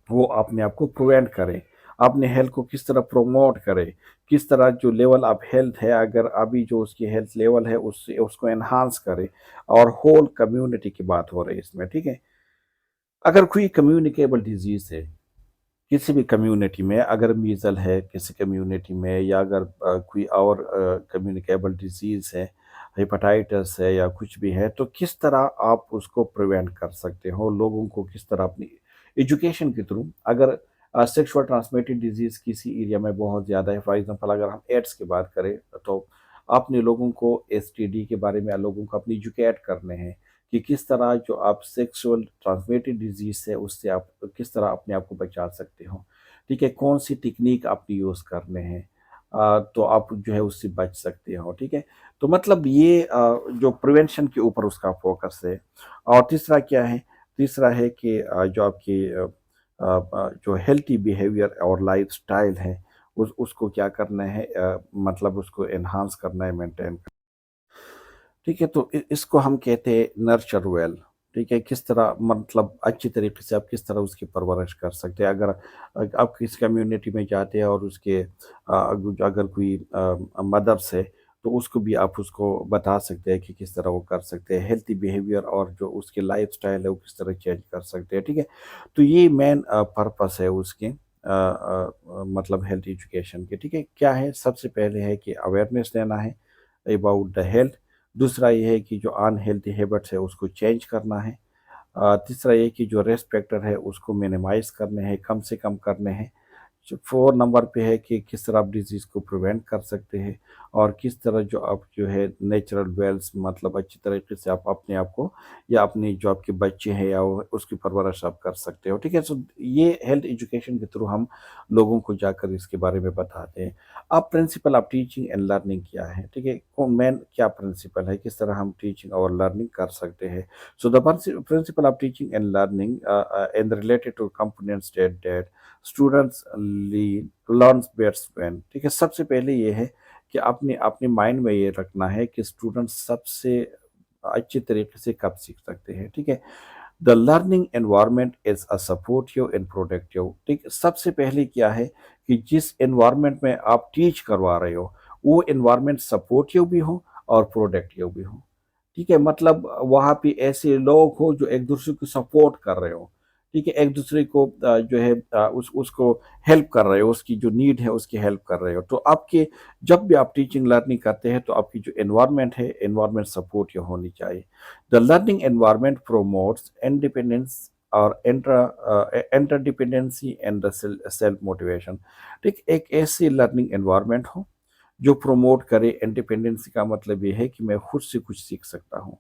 [SPEAKER 1] वो अपने आप को प्रिवेंट करें, अपने हेल्थ को किस तरह प्रोमोट करें, किस तरह जो लेवल ऑफ हेल्थ है, अगर अभी जो उसकी हेल्थ लेवल है उससे उसको एनहांस करे। और होल कम्युनिटी की बात हो रही है इसमें। ठीक है, अगर कोई कम्युनिकेबल डिजीज है किसी भी कम्युनिटी में, अगर मीजल है किसी कम्युनिटी में, या अगर कोई और कम्युनिकेबल डिजीज है, हेपेटाइटिस है या कुछ भी है, तो किस तरह आप उसको प्रिवेंट कर सकते हो, लोगों को किस तरह अपनी एजुकेशन के थ्रू। अगर सेक्सुअल ट्रांसमिटेड डिजीज किसी एरिया में बहुत ज़्यादा है, फॉर एग्जांपल अगर हम एड्स की बात करें, तो आपने लोगों को एसटीडी के बारे में लोगों को अपनी एजुकेट करने हैं कि किस तरह जो आप सेक्सुअल ट्रांसमिटेड डिजीज है उससे आप किस तरह अपने आप को बचा सकते हो। ठीक है, कौन सी टेक्निक आपने यूज़ करने हैं, तो आप जो है उससे बच सकते हो। ठीक है, तो मतलब ये जो प्रिवेंशन के ऊपर उसका फोकस है। और तीसरा क्या है, तीसरा है कि जो आपकी जो हेल्थी बिहेवियर और लाइफ स्टाइल है उसको क्या करना है, मतलब उसको एनहांस करना है, मेंटेन। ठीक है, तो इसको हम कहते हैं नर्चर वेल। ठीक है, किस तरह मतलब अच्छी तरीके से आप किस तरह उसकी परवरिश कर सकते हैं। अगर आप किस कम्युनिटी में जाते हैं और उसके अगर कोई मदर्स है, तो उसको भी आप उसको बता सकते हैं कि किस तरह वो कर सकते हैं, हेल्थी बिहेवियर और जो उसकी लाइफ स्टाइल है वो किस तरह चेंज कर सकते हैं। ठीक है, तो ये मेन पर्पस है उसके मतलब हेल्थ एजुकेशन के। ठीक है, क्या है, सबसे पहले है कि अवेयरनेस देना है अबाउट द हेल्थ। दूसरा ये है कि जो अनहेल्थी हैबिट्स है उसको चेंज करना है। तीसरा ये कि जो रिस्क फैक्टर है उसको मिनिमाइज करने हैं, कम से कम करने हैं। जो 4 नंबर पे है कि किस तरह आप डिजीज़ को प्रिवेंट कर सकते हैं, और किस तरह जो आप जो है नेचुरल वेल्स मतलब अच्छी तरीके से आप अपने आप को या अपने जो आपके बच्चे हैं या उसकी परवरिश आप कर सकते हो। ठीक है, सो ये हेल्थ एजुकेशन के थ्रू हम लोगों को जाकर इसके बारे में बताते हैं। अब principle of teaching and learning क्या है, ठीक है, मेन क्या प्रिंसिपल है, किस तरह हम टीचिंग और लर्निंग कर सकते हैं। सो the principle of teaching and learning and related two components that students learns best when. ठीक है, सबसे पहले ये है कि अपने अपने माइंड में ये रखना है कि स्टूडेंट सबसे अच्छी तरीके से कब सीख सकते हैं। ठीक है, the learning environment is a supportive and productive. ठीक, सबसे पहले क्या है कि जिस एनवायरनमेंट में आप टीच करवा रहे हो वो एनवायरनमेंट सपोर्टिव भी हो और प्रोडक्टिव भी हो। ठीक है, मतलब वहाँ पे ऐसे लोग हो जो एक दूसरे को सपोर्ट कर रहे हो। ठीक है, एक दूसरे को जो है उसको हेल्प कर रहे हो, उसकी जो नीड है उसकी हेल्प कर रहे हो। तो आपके जब भी आप टीचिंग लर्निंग करते हैं तो आपकी जो एनवायरनमेंट है एनवायरनमेंट सपोर्टिव होनी चाहिए। The learning environment promotes independence और interdependency and the self motivation. ठीक, एक ऐसी लर्निंग एनवायरनमेंट हो जो प्रमोट करे इंडिपेंडेंसी, का मतलब ये है कि मैं खुद से कुछ सीख सकता हूँ।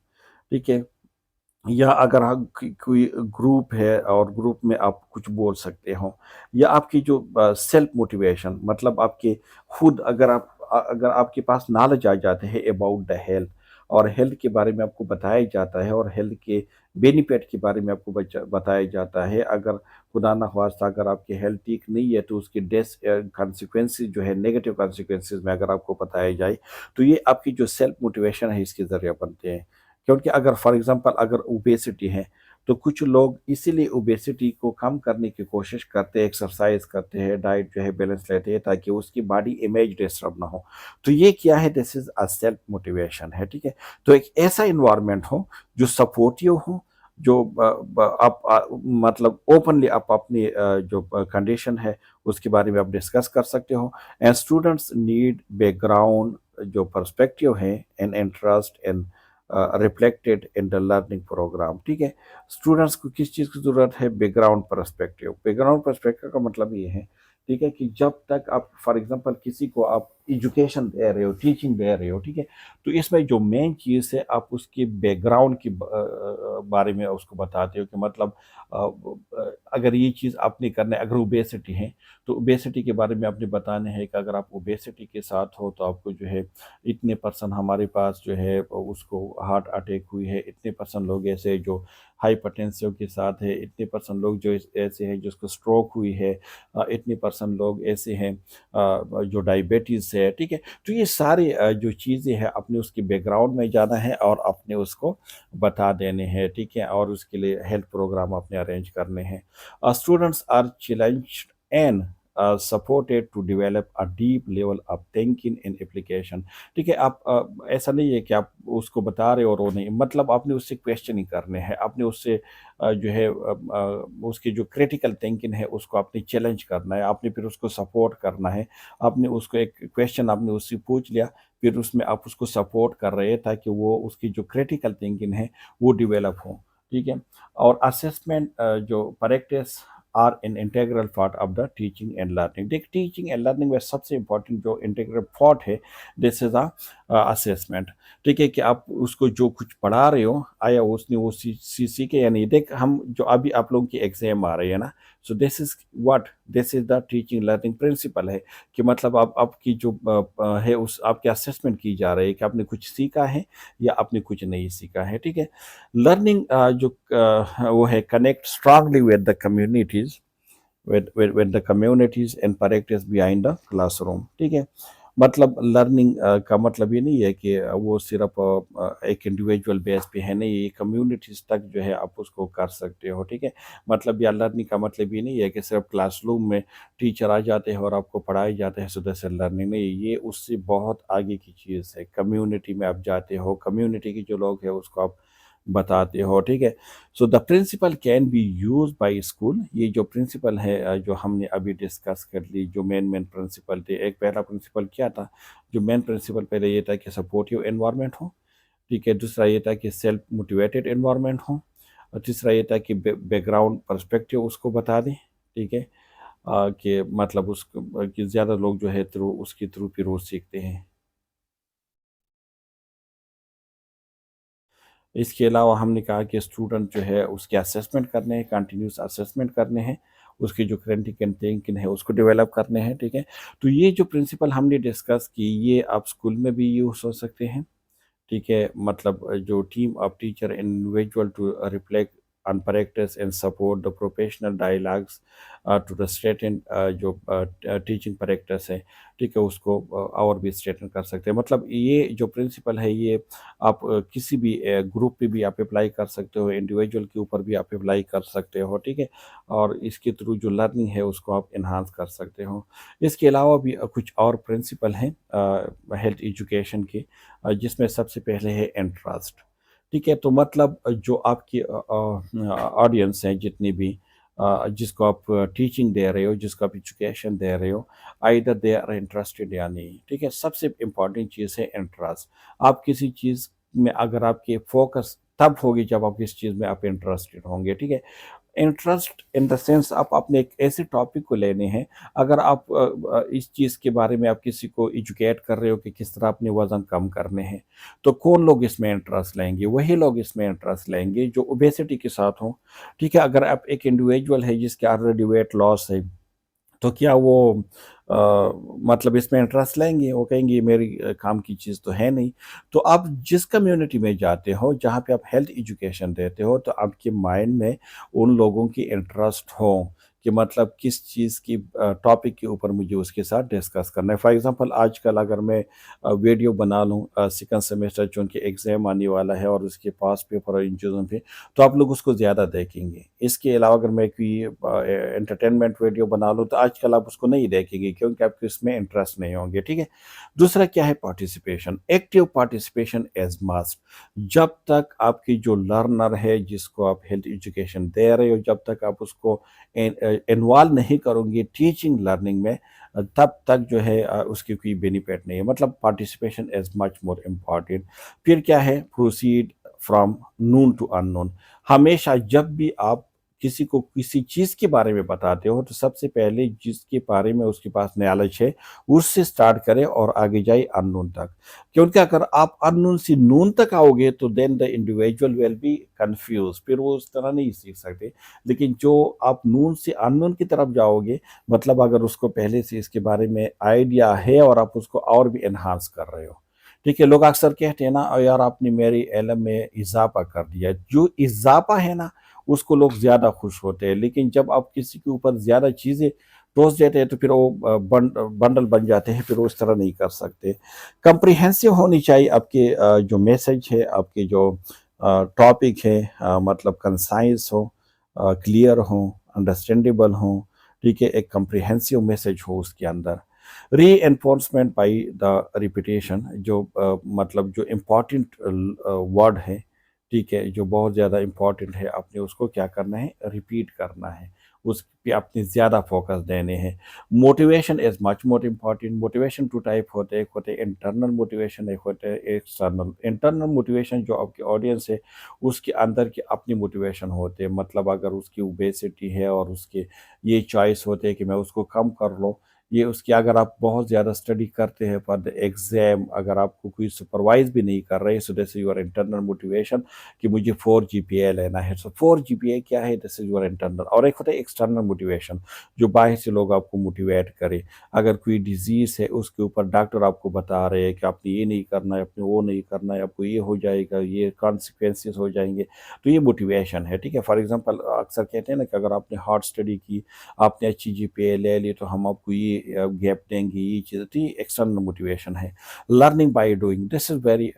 [SPEAKER 1] ठीक है, या अगर हम कोई ग्रुप है और ग्रुप में आप कुछ बोल सकते हो, या आपकी जो सेल्फ मोटिवेशन मतलब आपके खुद अगर आपके पास नॉलेज आ जाते हैं अबाउट द हेल्थ, और हेल्थ के बारे में आपको बताया जाता है, और हेल्थ के बेनिफिट के बारे में आपको बताया जाता है। अगर खुदा न खास्ता अगर आपकी हेल्थ ठीक नहीं है तो उसके डेथ कॉन्सिक्वेंसेज जो है नेगेटिव कॉन्सिक्वेंसेज में अगर आपको बताया जाए, तो ये आपकी जो सेल्फ मोटिवेशन है इसके ज़रिए बनते हैं। क्योंकि अगर फॉर एग्जांपल अगर ओबेसिटी है तो कुछ लोग इसीलिए ओबेसिटी को कम करने की कोशिश करते हैं, एक्सरसाइज करते हैं, डाइट जो है बैलेंस लेते हैं ताकि उसकी बॉडी इमेज डिस्टर्ब ना हो। तो ये क्या है, this is a self motivation है, ठीक है। तो एक ऐसा इन्वायरमेंट हो जो सपोर्टिव हो, जो आप मतलब ओपनली आप अपनी जो कंडीशन है उसके बारे में आप डिस्कस कर सकते हो। एंड स्टूडेंट्स नीड बैकग्राउंड जो पर्सपेक्टिव है and interest and reflected in the learning programme, ठीक है। स्टूडेंट्स को किस चीज़ की ज़रूरत है, बैकग्राउंड पर्सपेक्टिव। बैकग्राउंड पर्सपेक्टिव का मतलब ये है, ठीक है, कि जब तक आप फॉर एग्जांपल किसी को आप एजुकेशन दे रहे हो, टीचिंग दे रहे हो, ठीक है, तो इसमें जो मेन चीज़ है आप उसके बैकग्राउंड की बारे में उसको बताते हो कि मतलब अगर ये चीज़ आपने करना है, अगर ओबेसिटी है तो ओबेसिटी के बारे में आपने बताना है कि अगर आप ओबेसिटी के साथ हो तो आपको जो है इतने परसेंट हमारे पास जो है उसको हार्ट अटैक हुई है, इतने परसेंट लोग ऐसे जो हाइपरटेंसिव के साथ है, इतने परसेंट लोग जो ऐसे हैं जिसको स्ट्रोक हुई है, इतने परसेंट लोग ऐसे हैं जो डायबिटीज़ है, ठीक है। तो ये सारे जो चीज़ें हैं अपने उसके बैकग्राउंड में जाना है और अपने उसको बता देने हैं, ठीक है, और उसके लिए हेल्थ प्रोग्राम अपने अरेंज करने हैं। Students are challenged and supported to develop a deep level of thinking in application, ठीक है। आप ऐसा नहीं है कि आप उसको बता रहे हो और वो नहीं, मतलब आपने उससे क्वेश्चन ही करने हैं, आपने उससे जो है उसकी जो क्रिटिकल थिंकिंग है उसको आपने चैलेंज करना है, आपने फिर उसको सपोर्ट करना है। आपने उसको एक क्वेश्चन आपने उससे पूछ लिया, फिर उसमें आप उसको सपोर्ट कर रहे हैं ताकि वो उसकी जो क्रिटिकल थिंकिंग है वो डेवलप हो, ठीक है। और असेसमेंट जो practice are an integral part of the teaching and learning. देख, टीचिंग एंड लर्निंग में सबसे इंपॉर्टेंट जो इंटीग्रल पार्ट है, दिस इज अ असेसमेंट, ठीक है, कि आप उसको जो कुछ पढ़ा रहे हो आया उसने वो सीखे या नहीं। देख, हम जो अभी आप लोगों की एग्जाम आ रही है ना, so this is what, this is the teaching learning principle है, कि मतलब आप आपकी जो है उस आपके असेसमेंट की जा रही है कि आपने कुछ सीखा है या आपने कुछ नहीं सीखा है, ठीक है। लर्निंग जो वो है connect strongly with the communities, with the communities and practice behind the classroom, ठीक है। मतलब लर्निंग का मतलब ये नहीं है कि वो सिर्फ एक इंडिविजुअल बेस पे है, नहीं, ये कम्युनिटीज तक जो है आप उसको कर सकते हो, ठीक है। मतलब या लर्निंग का मतलब ये नहीं है कि सिर्फ क्लासरूम में टीचर आ जाते हैं और आपको पढ़ाए जाते हैं, सुबह से लर्निंग नहीं, ये उससे बहुत आगे की चीज़ है। कम्युनिटी में आप जाते हो, कम्युनिटी के जो लोग हैं उसको आप बताते हो, ठीक है। So the principle can be use by school. ये जो प्रिंसिपल है जो हमने अभी डिस्कस कर ली, जो मेन मेन प्रिंसिपल थे, एक पहला प्रिंसिपल क्या था, जो मेन प्रिंसिपल पहले ये था कि सपोर्टिव एनवायरनमेंट हो, ठीक है। दूसरा ये था कि सेल्फ मोटिवेटेड एनवायरनमेंट हो, और तीसरा ये था कि बैकग्राउंड पर्सपेक्टिव उसको बता दें, ठीक है। कि मतलब उसको कि ज़्यादा लोग जो है थ्रू उसके थ्रू फिर वो सीखते हैं। इसके अलावा हमने कहा कि स्टूडेंट जो है उसके असेसमेंट करने हैं, कंटिन्यूस असेसमेंट करने हैं, उसकी जो क्रिटिकल थिंकिंग है उसको डेवलप करने हैं, ठीक है। तो ये जो प्रिंसिपल हमने डिस्कस की ये आप स्कूल में भी यूज़ हो सकते हैं, ठीक है। मतलब जो team of teacher individual to reflect on practice and support the professional dialogues to the straighten जो टीचिंग प्रैक्टिस है, ठीक है, उसको और भी स्ट्रेटन कर सकते हैं। मतलब ये जो प्रिंसिपल है ये आप किसी भी ग्रुप पे भी आप अप्लाई कर सकते हो, इंडिविजुअल के ऊपर भी आप अप्लाई कर सकते हो, ठीक है। और इसके थ्रू जो लर्निंग है उसको आप इन्हांस कर सकते हो। इसके अलावा भी कुछ और प्रिंसिपल हैं हेल्थ एजुकेशन के, जिसमें सबसे पहले है इंटरेस्ट, ठीक है। तो मतलब जो आपकी ऑडियंस है जितनी भी जिसको आप टीचिंग दे रहे हो, जिसको आप एजुकेशन दे रहे हो, आइदर दे आर इंटरेस्टेड या नहीं, ठीक है। सबसे इम्पॉर्टेंट चीज़ है इंटरेस्ट। आप किसी चीज़ में अगर आपकी फोकस तब होगी जब आप किस चीज़ में आप इंटरेस्टेड होंगे, ठीक है। इंटरेस्ट इन द सेंस आप अपने एक ऐसे टॉपिक को लेने हैं, अगर आप इस चीज़ के बारे में आप किसी को एजुकेट कर रहे हो कि किस तरह अपने वज़न कम करने हैं, तो कौन लोग इसमें इंटरेस्ट लेंगे, वही लोग इसमें इंटरेस्ट लेंगे जो ओबेसिटी के साथ हों, ठीक है। अगर आप एक इंडिविजुअल है जिसके ऑलरेडी वेट लॉस है, तो क्या वो अ, मतलब इसमें इंटरेस्ट लेंगे? वो कहेंगे ये मेरी काम की चीज़ तो है नहीं। तो आप जिस कम्युनिटी में जाते हो, जहाँ पे आप हेल्थ एजुकेशन देते हो, तो आपके माइंड में उन लोगों की इंटरेस्ट हो कि मतलब किस चीज़ की टॉपिक के ऊपर मुझे उसके साथ डिस्कस करना है। फॉर एग्ज़ाम्पल आजकल अगर मैं वीडियो बना लूँ सेकंड सेमेस्टर चूँकि एग्ज़ाम आने वाला है और उसके पास पेपर और इन चीज़ों पे, तो आप लोग उसको ज़्यादा देखेंगे। इसके अलावा अगर मैं कोई एंटरटेनमेंट वीडियो बना लूँ तो आजकल आप उसको नहीं देखेंगे क्योंकि आपको इसमें इंटरेस्ट नहीं होंगे, ठीक है? दूसरा क्या है participation, active participation as must. जब तक आपकी जो लर्नर है जिसको आप हेल्थ एजुकेशन दे रहे हो, जब तक आप उसको इन्वॉल्व नहीं करोगे टीचिंग लर्निंग में, तब तक जो है उसकी कोई बेनिफिट नहीं है। मतलब participation is much more important. फिर क्या है, proceed from known to unknown. हमेशा जब भी आप किसी को किसी चीज़ के बारे में बताते हो तो सबसे पहले जिसके बारे में उसके पास नॉलेज है उससे स्टार्ट करें और आगे जाए अननोन तक। क्योंकि अगर आप अननोन से नून तक आओगे तो then the individual will be confuse, फिर वो उस तरह नहीं सीख सकते। लेकिन जो आप नून से अननोन की तरफ जाओगे, मतलब अगर उसको पहले से इसके बारे में आइडिया है और आप उसको और भी एनहांस कर रहे हो, ठीक है। लोग अक्सर कहते हैं ना, यार आपने मेरी इल्म में इजाफा कर दिया। जो इजाफा है ना, उसको लोग ज़्यादा खुश होते हैं। लेकिन जब आप किसी के ऊपर ज़्यादा चीज़ें टोस देते हैं तो फिर वो बंडल बन जाते हैं, फिर वो इस तरह नहीं कर सकते। कंप्रिहेंसिव होनी चाहिए आपके जो मैसेज है, आपके जो टॉपिक है, मतलब कंसाइज हो, क्लियर हो, अंडरस्टैंडेबल हो, ठीक है। एक कंप्रिहेंसिव मैसेज हो उसके अंदर। री एनफोर्समेंट बाई द रिपीटेशन, जो मतलब जो इम्पोर्टेंट वर्ड है, ठीक है, जो बहुत ज़्यादा इम्पोर्टेंट है, आपने उसको क्या करना है, रिपीट करना है, उस पे आपने ज़्यादा फोकस देने हैं। Motivation is much more important. Motivation two type होते हैं, एक होते हैं इंटरनल मोटिवेशन, एक होते हैं एक्सटर्नल। इंटरनल मोटिवेशन जो आपकी ऑडियंस है उसके अंदर की अपनी मोटिवेशन होते हैं, मतलब अगर उसकी ओबेसिटी है और उसके ये चॉइस होते हैं कि मैं उसको कम कर लूँ, ये उसकी, अगर आप बहुत ज़्यादा स्टडी करते हैं फॉर द एग्ज़ाम, अगर आपको कोई सुपरवाइज़ भी नहीं कर रहे हैं, so this is your internal motivation कि मुझे 4 जीपीए लेना है। सो 4 जीपीए क्या है, दिस इज़ योर इंटरनल। और एक होता है एक्सटर्नल मोटिवेशन, जो बाहर से लोग आपको मोटिवेट करें। अगर कोई डिज़ीज़ है उसके ऊपर डॉक्टर आपको बता रहे हैं कि आपने ये नहीं करना है, आपने वो नहीं करना है, आपको ये हो जाएगा, ये कॉन्सिक्वेंसेस हो जाएंगे, तो ये मोटिवेशन है, ठीक है। फॉर एग्जांपल अक्सर कहते हैं ना कि अगर आपने हार्ड स्टडी की, आपने अच्छी जीपीए ले ली, तो हम आपको ये गैप देंगे, ये चीज़, तो ये एक्सटर्नल मोटिवेशन है। Learning by doing, this is very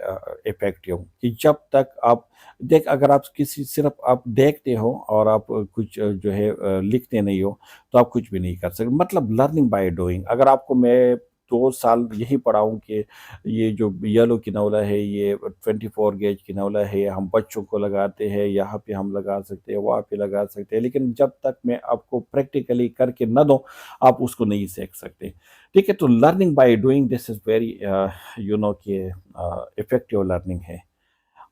[SPEAKER 1] effective. कि जब तक आप देख, अगर आप किसी सिर्फ आप देखते हो और आप कुछ जो है लिखते नहीं हो, तो आप कुछ भी नहीं कर सकते। मतलब लर्निंग बाय डूइंग। अगर आपको मैं 2 साल यही पढ़ाऊँ कि ये जो येलो किनौला है, ये 24 गेज किनौला है, हम बच्चों को लगाते हैं, यहाँ पे हम लगा सकते हैं, वहाँ पे लगा सकते हैं, लेकिन जब तक मैं आपको प्रैक्टिकली करके न दूँ, आप उसको नहीं सीख सकते, ठीक है। तो learning by doing, this is very कि इफेक्टिव लर्निंग है।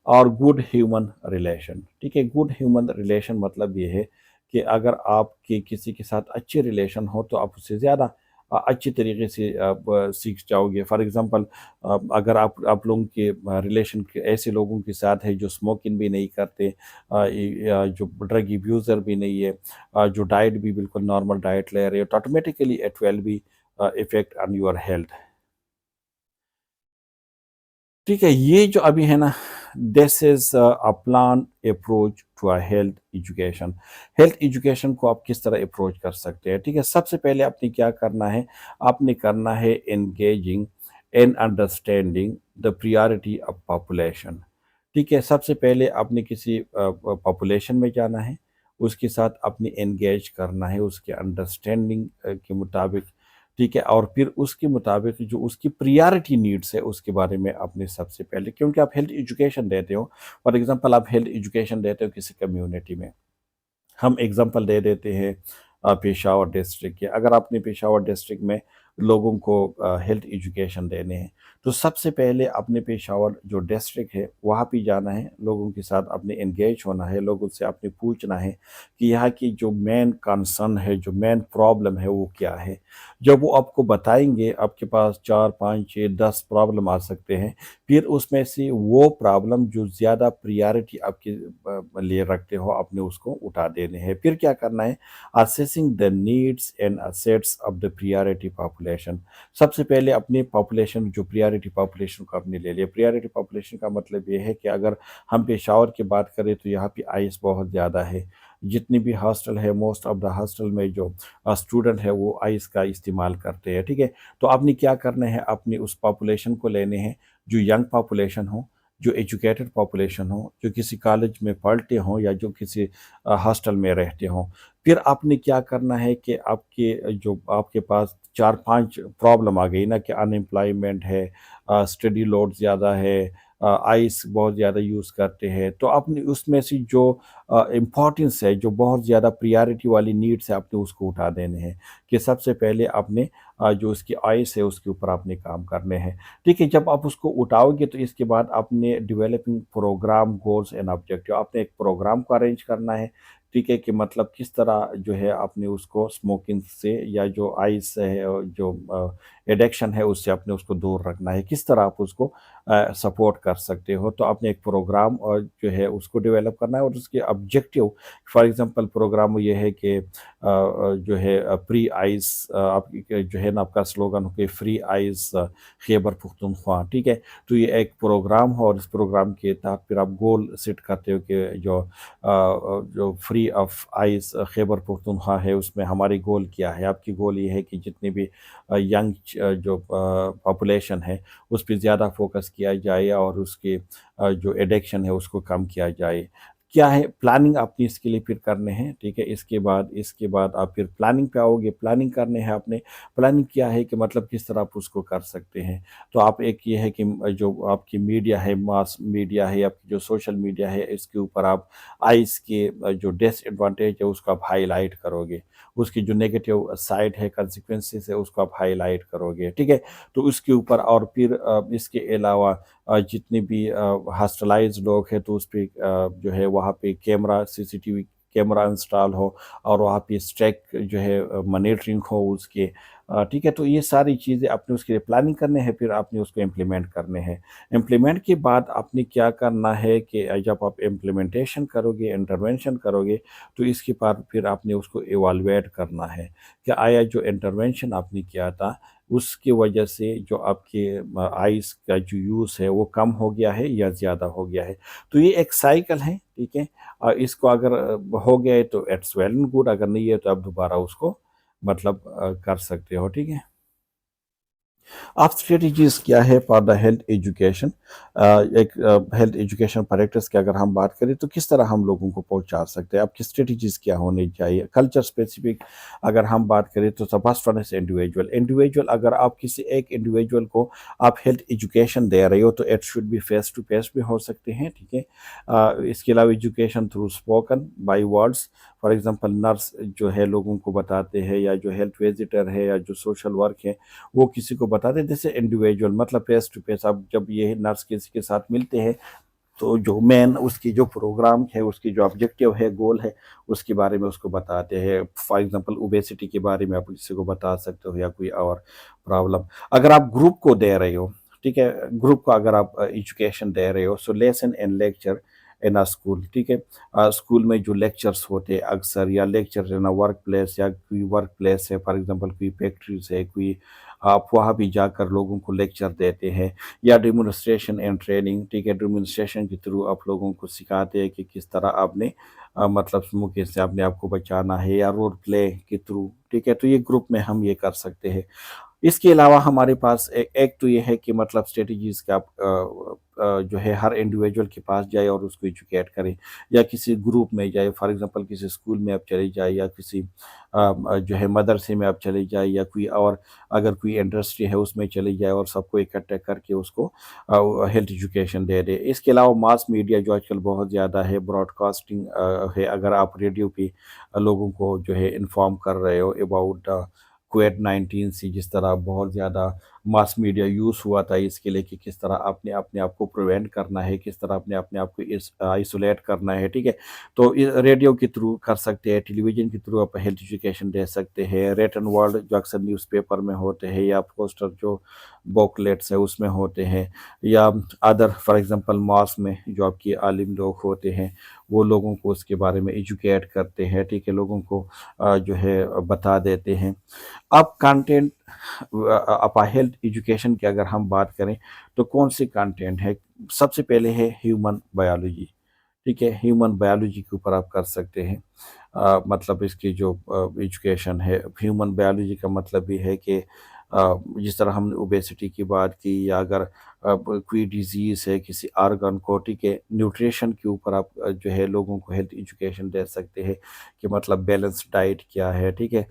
[SPEAKER 1] और गुड ह्यूमन रिलेशन, ठीक है। गुड ह्यूमन रिलेशन मतलब ये है कि अगर आपके किसी के साथ अच्छे रिलेशन हो तो आप उससे ज़्यादा अच्छी तरीके से सीख जाओगे। फॉर एग्जांपल, अगर आप लोगों के रिलेशन के ऐसे लोगों के साथ है जो स्मोकिंग भी नहीं करते, जो ड्रग अब्यूज़र भी नहीं है, जो डाइट भी बिल्कुल नॉर्मल डाइट ले रहे हो, तो automatically it will be effect on your health, ठीक है। ये जो अभी है ना, this is a plan approach to a health education. Health education को आप किस तरह अप्रोच कर सकते हैं, ठीक है। सबसे पहले आपने क्या करना है, आपने करना है engaging and understanding the priority of population, ठीक है। सबसे पहले आपने किसी पॉपुलेशन में जाना है, उसके साथ आपने एंगेज करना है, उसके अंडरस्टैंडिंग के मुताबिक, ठीक है। और फिर उसके मुताबिक जो उसकी प्रायोरिटी नीड्स है उसके बारे में आपने सबसे पहले, क्योंकि आप हेल्थ एजुकेशन देते हो, फॉर एग्जांपल आप हेल्थ एजुकेशन देते हो किसी कम्युनिटी में, हम एग्जांपल दे देते हैं पेशावर डिस्ट्रिक्ट के। अगर आपने पेशावर डिस्ट्रिक्ट में लोगों को हेल्थ एजुकेशन देने हैं, तो सबसे पहले अपने पेशावर जो डिस्ट्रिक्ट है वहाँ पे जाना है, लोगों के साथ आपने एंगेज होना है, लोगों से आपने पूछना है कि यहाँ की जो मेन कंसर्न है, जो मेन प्रॉब्लम है वो क्या है। जब वो आपको बताएंगे, आपके पास 4 5 6 10 प्रॉब्लम आ सकते हैं, फिर उसमें से वो प्रॉब्लम जो ज़्यादा प्रायोरिटी आपके लिए रखते हो, आपने उसको उठा देने हैं। फिर क्या करना है, assessing the needs and assets of the priority population. सबसे पहले अपनी पॉपुलेशन, जो प्रायोरिटी पॉपुलेशन को आपने ले लिया। प्रायोरिटी पॉपुलेशन का मतलब ये है कि अगर हम पेशावर की बात करें तो यहाँ पे आइस बहुत ज़्यादा है, जितनी भी हॉस्टल है, मोस्ट ऑफ द हॉस्टल में जो स्टूडेंट है वो आइस का इस्तेमाल करते हैं, ठीक है। तो आपने क्या करना है, अपनी उस पॉपुलेशन को लेने हैं जो यंग पॉपुलेशन हो, जो एजुकेटेड पॉपुलेशन हो, जो किसी कॉलेज में पढ़ते हों या जो किसी हॉस्टल में रहते हों। फिर आपने क्या करना है कि आपके जो आपके पास 4-5 प्रॉब्लम आ गई ना, कि अनएम्प्लॉयमेंट है, स्टडी लोड ज़्यादा है, आइस बहुत ज़्यादा यूज़ करते हैं, तो आपने उसमें से जो इम्पोर्टेंस है, जो बहुत ज़्यादा प्रायोरिटी वाली नीड्स है, आपने उसको उठा देने हैं। कि सबसे पहले आपने जो उसकी आइस है उसके ऊपर आपने काम करने हैं, ठीक है। जब आप उसको उठाओगे तो इसके बाद आपने developing programme goals and objective, आपने एक प्रोग्राम को अरेंज करना है, ठीक है। कि मतलब किस तरह जो है आपने उसको स्मोकिंग से या जो आइस है जो एडिक्शन है उससे आपने उसको दूर रखना है, किस तरह आप उसको सपोर्ट कर सकते हो। तो आपने एक प्रोग्राम और जो है उसको डेवलप करना है, और उसके ऑब्जेक्टिव, फॉर एग्जांपल प्रोग्राम ये है कि जो है फ्री आइस, आपकी जो है ना आपका स्लोगन हो कि फ्री आइस खैबर पुख्तूनख्वा, ठीक है। तो ये एक प्रोग्राम हो, और इस प्रोग्राम के तहत फिर आप गोल सेट करते हो कि जो free of ice Khyber Pakhtunkhwa है उसमें हमारी गोल क्या है। आपकी गोल ये है कि जितनी भी यंग जो पॉपुलेशन है उस पर ज़्यादा फोकस किया जाए, और उसके जो एडिक्शन है उसको कम किया जाए। क्या है प्लानिंग आपने इसके लिए फिर करने हैं, ठीक है। इसके बाद आप फिर प्लानिंग पे आओगे, प्लानिंग करने हैं आपने। प्लानिंग क्या है कि मतलब किस तरह आप उसको कर सकते हैं। तो आप एक ये है कि जो आपकी मीडिया है, मास मीडिया है, आपकी जो सोशल मीडिया है, इसके ऊपर आप आइस के जो डिसएडवांटेज है उसको आप हाईलाइट करोगे, उसकी जो नेगेटिव साइड है, कंसिक्वेंसेस है, उसको आप हाईलाइट करोगे, ठीक है। तो उसके ऊपर और फिर इसके अलावा जितने भी हॉस्टलाइज लोग हैं तो उस पे जो है वहाँ पे कैमरा, सीसीटीवी कैमरा इंस्टॉल हो, और वहाँ पे स्ट्रिक जो है मॉनिटरिंग हो उसके, ठीक है। तो ये सारी चीज़ें आपने उसके लिए प्लानिंग करने हैं, फिर आपने उसको इम्प्लीमेंट करने हैं। इम्प्लीमेंट के बाद आपने क्या करना है कि जब आप इम्प्लीमेंटेशन करोगे, इंटरवेंशन करोगे, तो इसके बाद फिर आपने उसको इवालुएट करना है कि आया जो इंटरवेंशन आपने किया था उसकी वजह से जो आपके आइस का जो यूज़ है वो कम हो गया है या ज़्यादा हो गया है। तो ये एक साइकिल है, ठीक है। इसको अगर हो गया है तो इट्स वेल एंड गुड, अगर नहीं है तो आप दोबारा उसको मतलब कर सकते हो, ठीक है। आप स्ट्रेटजीज क्या है फॉर द हेल्थ एजुकेशन, एक हेल्थ एजुकेशन प्रैक्टिस की अगर हम बात करें तो किस तरह हम लोगों को पहुंचा सकते हैं, आपकी स्ट्रेटजीज क्या होनी चाहिए। कल्चर स्पेसिफिक अगर हम बात करें तो first one is individual. Individual, अगर आप किसी एक इंडिविजुअल को आप हेल्थ एजुकेशन दे रहे हो तो it should be face to face भी हो सकते हैं, ठीक है। इसके अलावा education through spoken by words, for example nurse जो है लोगों को बताते हैं, या जो हेल्थ विजिटर है, या जो सोशल वर्क है वो किसी को बताते हैं। जैसे इंडिविजुअल मतलब फेस टू फेस, अब जब ये नर्स किसी के साथ मिलते हैं तो जो मेन उसकी जो प्रोग्राम है, उसकी जो ऑब्जेक्टिव है, गोल है, उसके बारे में उसको बताते हैं। फॉर एग्जांपल ओबेसिटी के बारे में आप किसी को बता सकते हो, या कोई और प्रॉब्लम। अगर आप ग्रुप को दे रहे हो, ठीक है, ग्रुप को अगर आप एजुकेशन दे रहे हो, so lesson and lecture in a school, ठीक है। स्कूल में जो लेक्चर्स होते हैं अक्सर, या lecture in a work place, या कोई वर्क प्लेस है, फॉर एग्जांपल कोई फैक्ट्रीज है, कोई आप वहाँ भी जाकर लोगों को लेक्चर देते हैं, या डेमोन्स्ट्रेशन एंड ट्रेनिंग, ठीक है। डेमोन्स्ट्रेशन के थ्रू आप लोगों को सिखाते हैं कि किस तरह आपने मतलब स्मोकिंग से अपने आप को बचाना है, या रोल प्ले के थ्रू, ठीक है। तो ये ग्रुप में हम ये कर सकते हैं। इसके अलावा हमारे पास एक तो ये है कि मतलब स्ट्रेटजीज का आप जो है हर इंडिविजुअल के पास जाए और उसको एजुकेट करें, या किसी ग्रुप में जाए, फॉर एग्जांपल किसी स्कूल में आप चले जाए, या किसी जो है मदरसे में आप चले जाए, या कोई और अगर कोई इंडस्ट्री है उसमें चले जाए, और सबको इकट्ठा करके उसको हेल्थ एजुकेशन दे दे। इसके अलावा मास मीडिया जो आजकल बहुत ज़्यादा है, ब्रॉडकास्टिंग है, अगर आप रेडियो पे लोगों को जो है इन्फॉर्म कर रहे हो अबाउट कोविड-19 से, जिस तरह बहुत ज़्यादा मास मीडिया यूज़ हुआ था इसके लिए कि किस तरह आपने अपने आप को प्रिवेंट करना है, किस तरह आपने अपने आप को आइसोलेट करना है, ठीक है। तो रेडियो के थ्रू कर सकते हैं, टेलीविज़न के थ्रू आप हेल्थ एजुकेशन दे सकते हैं, रिटन वर्ड जो अक्सर न्यूज़पेपर में होते हैं, या पोस्टर जो बुकलेट्स है उसमें होते हैं, या अदर फॉर एग्जांपल मॉस में जो आपके आलिम लोग होते हैं वो लोगों को उसके बारे में एजुकेट करते हैं, ठीक है, लोगों को जो है बता देते हैं। अब कंटेंट अपा हेल्थ एजुकेशन की अगर हम बात करें तो कौन से कंटेंट है, सबसे पहले है ह्यूमन बायोलॉजी, ठीक है, ह्यूमन बायोलॉजी के ऊपर आप कर सकते हैं। मतलब इसकी जो एजुकेशन है, ह्यूमन बायोलॉजी का मतलब ये है कि जिस तरह हमने ओबेसिटी की बात की, या अगर कोई डिजीज़ है किसी ऑर्गन को, ठीक है, न्यूट्रिशन के ऊपर आप जो है लोगों को हेल्थ एजुकेशन दे सकते हैं कि मतलब बैलेंस डाइट क्या है, ठीक है।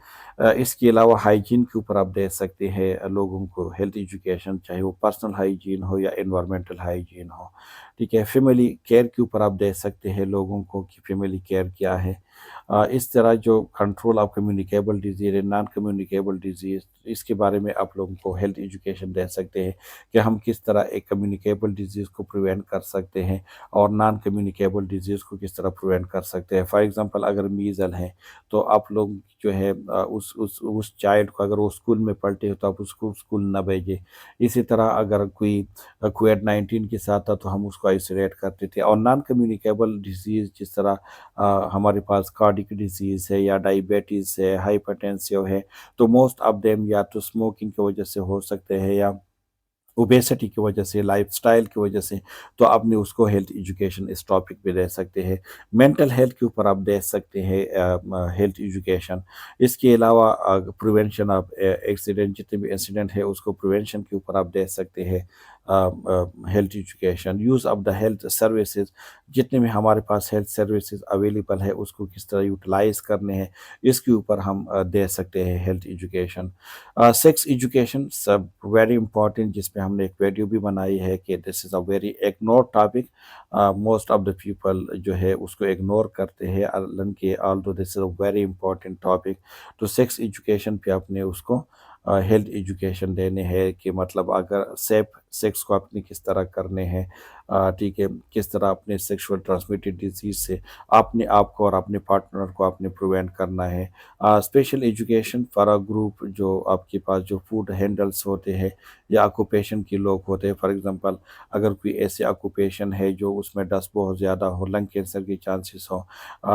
[SPEAKER 1] इसके अलावा हाइजीन के ऊपर आप दे सकते हैं लोगों को हेल्थ एजुकेशन, चाहे वो पर्सनल हाइजीन हो या एनवायरमेंटल हाइजीन हो, ठीक है। फैमिली केयर के ऊपर आप दे सकते हैं लोगों को कि फैमिली केयर क्या है। इस तरह जो कंट्रोल ऑफ कम्युनिकेबल डिजीज़ है, नॉन कम्युनिकेबल डिजीज़, इसके बारे में आप लोगों को हेल्थ एजुकेशन दे सकते हैं कि हम किस तरह एक कम्युनिकेबल डिजीज़ को प्रिवेंट कर सकते हैं और नॉन कम्युनिकेबल डिजीज़ को किस तरह प्रिवेंट कर सकते हैं। फॉर एग्जांपल अगर मीज़ल है, तो आप लोग जो है उस चाइल्ड को, अगर वो स्कूल में पढ़ते हो तो आप उसको स्कूल ना भेजें। इसी तरह अगर कोई कोविड-19 के साथ था तो हम उसको आइसोलेट करते थे। और नॉन कम्युनिकेबल डिजीज़ जिस तरह हमारे पास कार्डियक डिजीज़ है या डायबिटीज़ है, हाइपरटेंसिव है, तो मोस्ट ऑफ देम या तो स्मोकिंग की वजह से हो सकते हैं या ओबेसिटी की वजह से, लाइफ़स्टाइल की वजह से। तो आपने उसको हेल्थ एजुकेशन इस टॉपिक पे दे सकते हैं। मेंटल हेल्थ के ऊपर आप दे सकते हैं हेल्थ एजुकेशन। इसके अलावा प्रिवेंशन ऑफ एक्सीडेंट, जितने भी इंसिडेंट है उसको प्रिवेंशन के ऊपर आप दे सकते हैं health education. Use of the health services, जितने भी हमारे पास हेल्थ सर्विसेज अवेलेबल है उसको किस तरह यूटिलाइज़ करने हैं, इसके ऊपर हम दे सकते हैं हेल्थ एजुकेशन। सेक्स एजुकेशन सब वेरी इंपॉर्टेंट, जिस पे हमने एक वीडियो भी बनाई है कि this is a very ignore topic. Most of the people जो है उसको इग्नोर करते हैं, हालांकि although this is a very important topic. तो सेक्स एजुकेशन पे अपने उसको हेल्थ एजुकेशन देने हैं कि मतलब अगर सेफ सेक्स को अपने किस तरह करने हैं, ठीक है, किस तरह अपने सेक्सुअल ट्रांसमिटेड डिजीज से अपने आप को और अपने पार्टनर को अपने प्रिवेंट करना है। Special education for a group, जो आपके पास जो फूड हैंडल्स होते हैं या ऑक्यूपेशन के लोग होते हैं। फॉर एग्जांपल अगर कोई ऐसे ऑक्यूपेशन है जो उसमें डस्ट बहुत ज़्यादा हो, लंग कैंसर के चांसेस हो,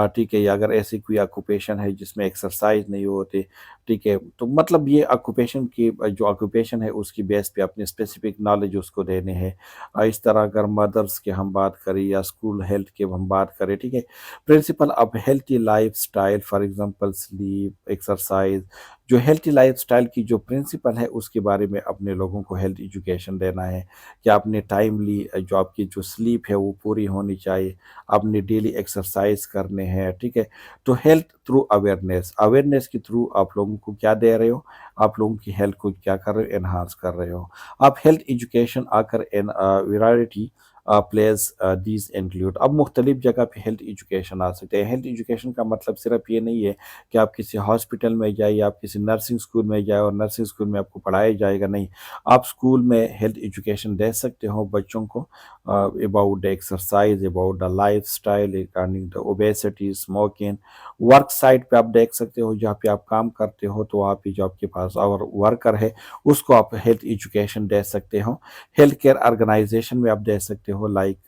[SPEAKER 1] ठीक है, या अगर ऐसी कोई ऑक्यूपेशन है जिसमें एक्सरसाइज नहीं होती, ठीक है, तो मतलब ये ऑक्यूपेशन की जो ऑक्यूपेशन है उसकी बेस पे अपनी स्पेसिफिक नॉलेज उसको देने हैं। इस तरह अगर मदर्स की हम बात करें या स्कूल हेल्थ की हम बात करें, ठीक है, principle of healthy life style, for example sleep, exercise, जो हेल्थी लाइफ स्टाइल की जो प्रिंसिपल है उसके बारे में अपने लोगों को हेल्थ एजुकेशन देना है कि आपने टाइमली जो आपकी जो स्लीप है वो पूरी होनी चाहिए, आपने डेली एक्सरसाइज करने हैं, ठीक है। तो हेल्थ थ्रू अवेयरनेस, अवेयरनेस के थ्रू आप लोगों को क्या दे रहे हो, आप लोगों की हेल्थ को क्या कर रहे हो, एनहांस कर रहे हो। आप हेल्थ एजुकेशन आकर इन वैरायटी प्लेस दीज इंक्लूड, अब मुख्तलिफ जगह पे हेल्थ एजुकेशन आ सकते हैं। हेल्थ एजुकेशन का मतलब सिर्फ ये नहीं है कि आप किसी हॉस्पिटल में जाए या आप किसी नर्सिंग स्कूल में जाए और नर्सिंग स्कूल में आपको पढ़ाया जाएगा, नहीं। आप स्कूल में हेल्थ एजुकेशन दे सकते हो बच्चों को about the exercise, about the life style, regarding the obesity, smoking. Work site पे आप देख सकते हो, जहाँ पे आप काम करते हो तो वहाँ पे जो आपके पास और वर्कर है उसको आप हेल्थ एजुकेशन दे सकते हो। हेल्थ केयर ऑर्गेनाइजेशन में आप दे सकते हो, लाइक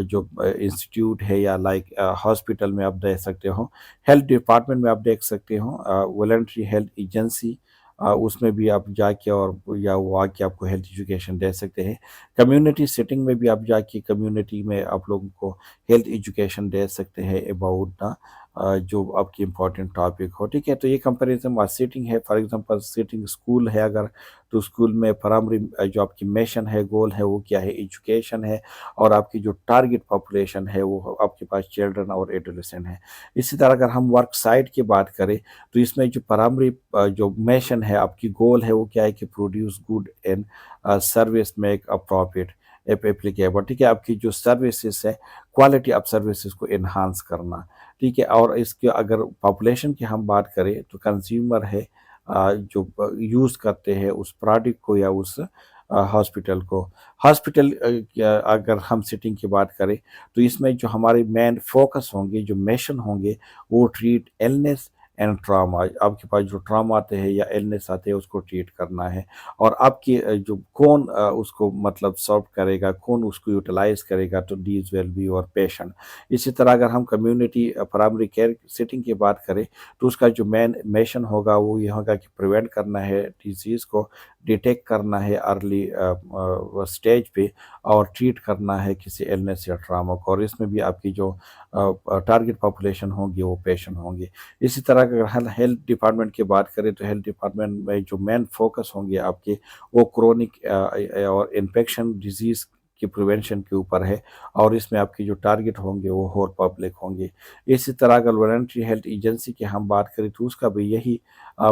[SPEAKER 1] जो इंस्टीट्यूट है या लाइक हॉस्पिटल में आप दे सकते हो। हेल्थ डिपार्टमेंट में आप देख सकते हो, वॉलंटरी हेल्थ एजेंसी, उसमें भी आप जाके और या वो आके आपको हेल्थ एजुकेशन दे सकते हैं। कम्युनिटी सेटिंग में भी आप जाके कम्युनिटी में आप लोगों को हेल्थ एजुकेशन दे सकते हैं अबाउट द जो आपकी इंपॉर्टेंट टॉपिक हो, ठीक है। तो ये कंपैरिजन और सेटिंग है। फॉर एग्जांपल सेटिंग स्कूल है अगर, तो स्कूल में प्राइमरी जो आपकी मिशन है, गोल है, वो क्या है, एजुकेशन है। और आपकी जो टारगेट पॉपुलेशन है वो आपके पास चिल्ड्रन और एडोलेसेंट है। इसी तरह अगर हम वर्क साइट की बात करें, तो इसमें जो प्राइमरी जो मिशन है, आपकी गोल है, वो क्या है कि produce good and service make a profit applicable, ठीक है। आपकी जो सर्विसेज है, क्वालिटी ऑफ सर्विसेज को इन्हांस करना, ठीक है। और इसके अगर पॉपुलेशन की हम बात करें तो कंज्यूमर है जो यूज़ करते हैं उस प्रोडक्ट को या उस हॉस्पिटल को। हॉस्पिटल अगर हम सिटिंग की बात करें, तो इसमें जो हमारे मेन फोकस होंगे, जो मिशन होंगे, वो ट्रीट इलनेस एंड ट्रामा, आपके पास जो ट्रामा आते हैं या इलनेस आते हैं उसको ट्रीट करना है। और आपकी जो कौन उसको मतलब सॉल्व करेगा, कौन उसको यूटिलाइज करेगा, तो these will be your patient. इसी तरह अगर हम कम्युनिटी प्राइमरी केयर सेटिंग की बात करें, तो उसका जो मेन मिशन होगा वो ये होगा कि प्रिवेंट करना है डिजीज़ को, डिटेक्ट करना है अर्ली स्टेज पे और ट्रीट करना है किसी इलनेस या ट्रामा को, और इसमें भी आपकी जो टारगेट पॉपुलेशन होगी वो पेशेंट होंगे। इसी तरह अगर हेल्थ डिपार्टमेंट की बात करें तो हेल्थ डिपार्टमेंट में जो मेन फोकस होंगे आपके वो क्रोनिक और इन्फेक्शन डिजीज़ की प्रिवेंशन के ऊपर है, और इसमें आपकी जो टारगेट होंगे वो होल पब्लिक होंगे। इसी तरह अगर वॉलंटरी हेल्थ एजेंसी की हम बात करें तो उसका भी यही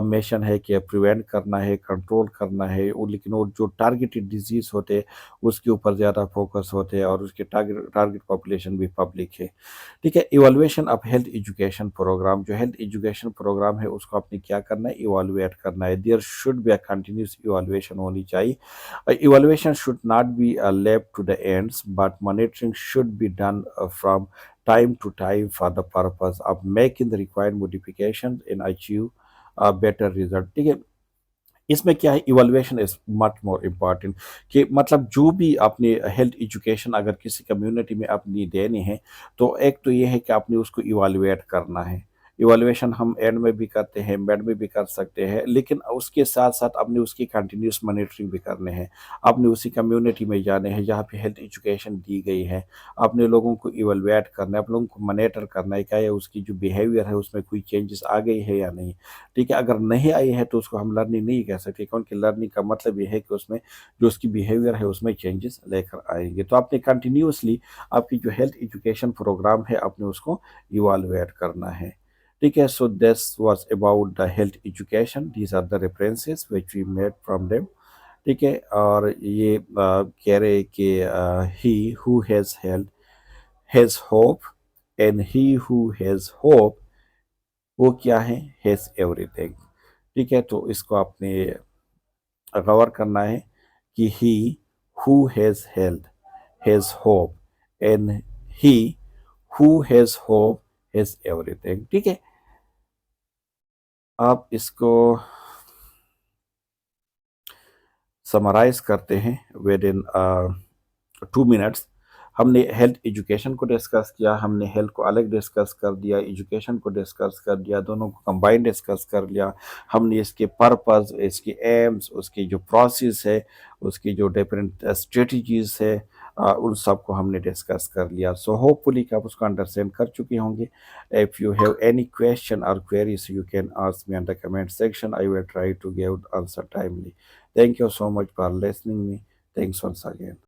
[SPEAKER 1] मिशन है कि प्रिवेंट करना है, कंट्रोल करना है, लेकिन वो जो टारगेटेड डिजीज़ होते हैं उसके ऊपर ज़्यादा फोकस होते हैं, और उसके टारगेट टारगेट पॉपुलेशन भी पब्लिक है। ठीक है, evaluation of health education programme, जो हेल्थ एजुकेशन प्रोग्राम है उसको आपने क्या करना है, इवैल्यूएट करना है। There should be a continuous evaluation होनी चाहिए। Evaluation should not be left to the ends, but monitoring should be done from time to time for the purpose of making the required modifications and achieve a better result। ठीक है, इसमें क्या है, evaluation is much more important, कि मतलब जो भी अपने हेल्थ एजुकेशन अगर किसी कम्युनिटी में अपनी देनी है तो एक तो ये है कि आपने उसको इवैल्यूएट करना है। इवैल्यूएशन हम एंड में भी करते हैं, मिड में भी कर सकते हैं, लेकिन उसके साथ साथ आपने उसकी कंटिन्यूस मॉनिटरिंग भी करने हैं। आपने उसी कम्युनिटी में जाने हैं जहाँ पे हेल्थ एजुकेशन दी गई है, आपने लोगों को इवैल्यूएट करना है, आप लोगों को मॉनिटर करना है क्या ये उसकी जो बिहेवियर है उसमें कोई चेंजेस आ गई है या नहीं। ठीक है, अगर नहीं आई है तो उसको हम लर्निंग नहीं कह सकते, क्योंकि लर्निंग का मतलब ये है कि उसमें जो उसकी बिहेवियर है उसमें चेंजेस लेकर आएंगे। तो आपने कंटिन्यूसली आपकी जो हेल्थ एजुकेशन प्रोग्राम है आपने उसको इवालुएट करना है। ठीक है, so this was about the health education, these are the references which we made from them. ठीक है, और ये कह रहे कि he who has health has hope, and he who has hope वो क्या है, हैज एवरीथिंग। ठीक है, तो इसको आपने गौर करना है कि he who has health has hope, and he who has hope has everything. ठीक है, आप इसको समराइज करते हैं विद इन 2 मिनट्स। हमने हेल्थ एजुकेशन को डिस्कस किया, हमने हेल्थ को अलग डिस्कस कर दिया, एजुकेशन को डिस्कस कर दिया, दोनों को कंबाइन डिस्कस कर लिया। हमने इसके पर्पस, इसके एम्स, उसकी जो प्रोसेस है, उसकी जो डिफरेंट स्ट्रेटजीज है, उन सब को हमने डिस्कस कर लिया। सो होपफुली कि आप उसको अंडरस्टैंड कर चुके होंगे। If you have any question और queries you can ask me in the comment section, I will try to give answer timely. Thank you so much for listening me. Thanks once again.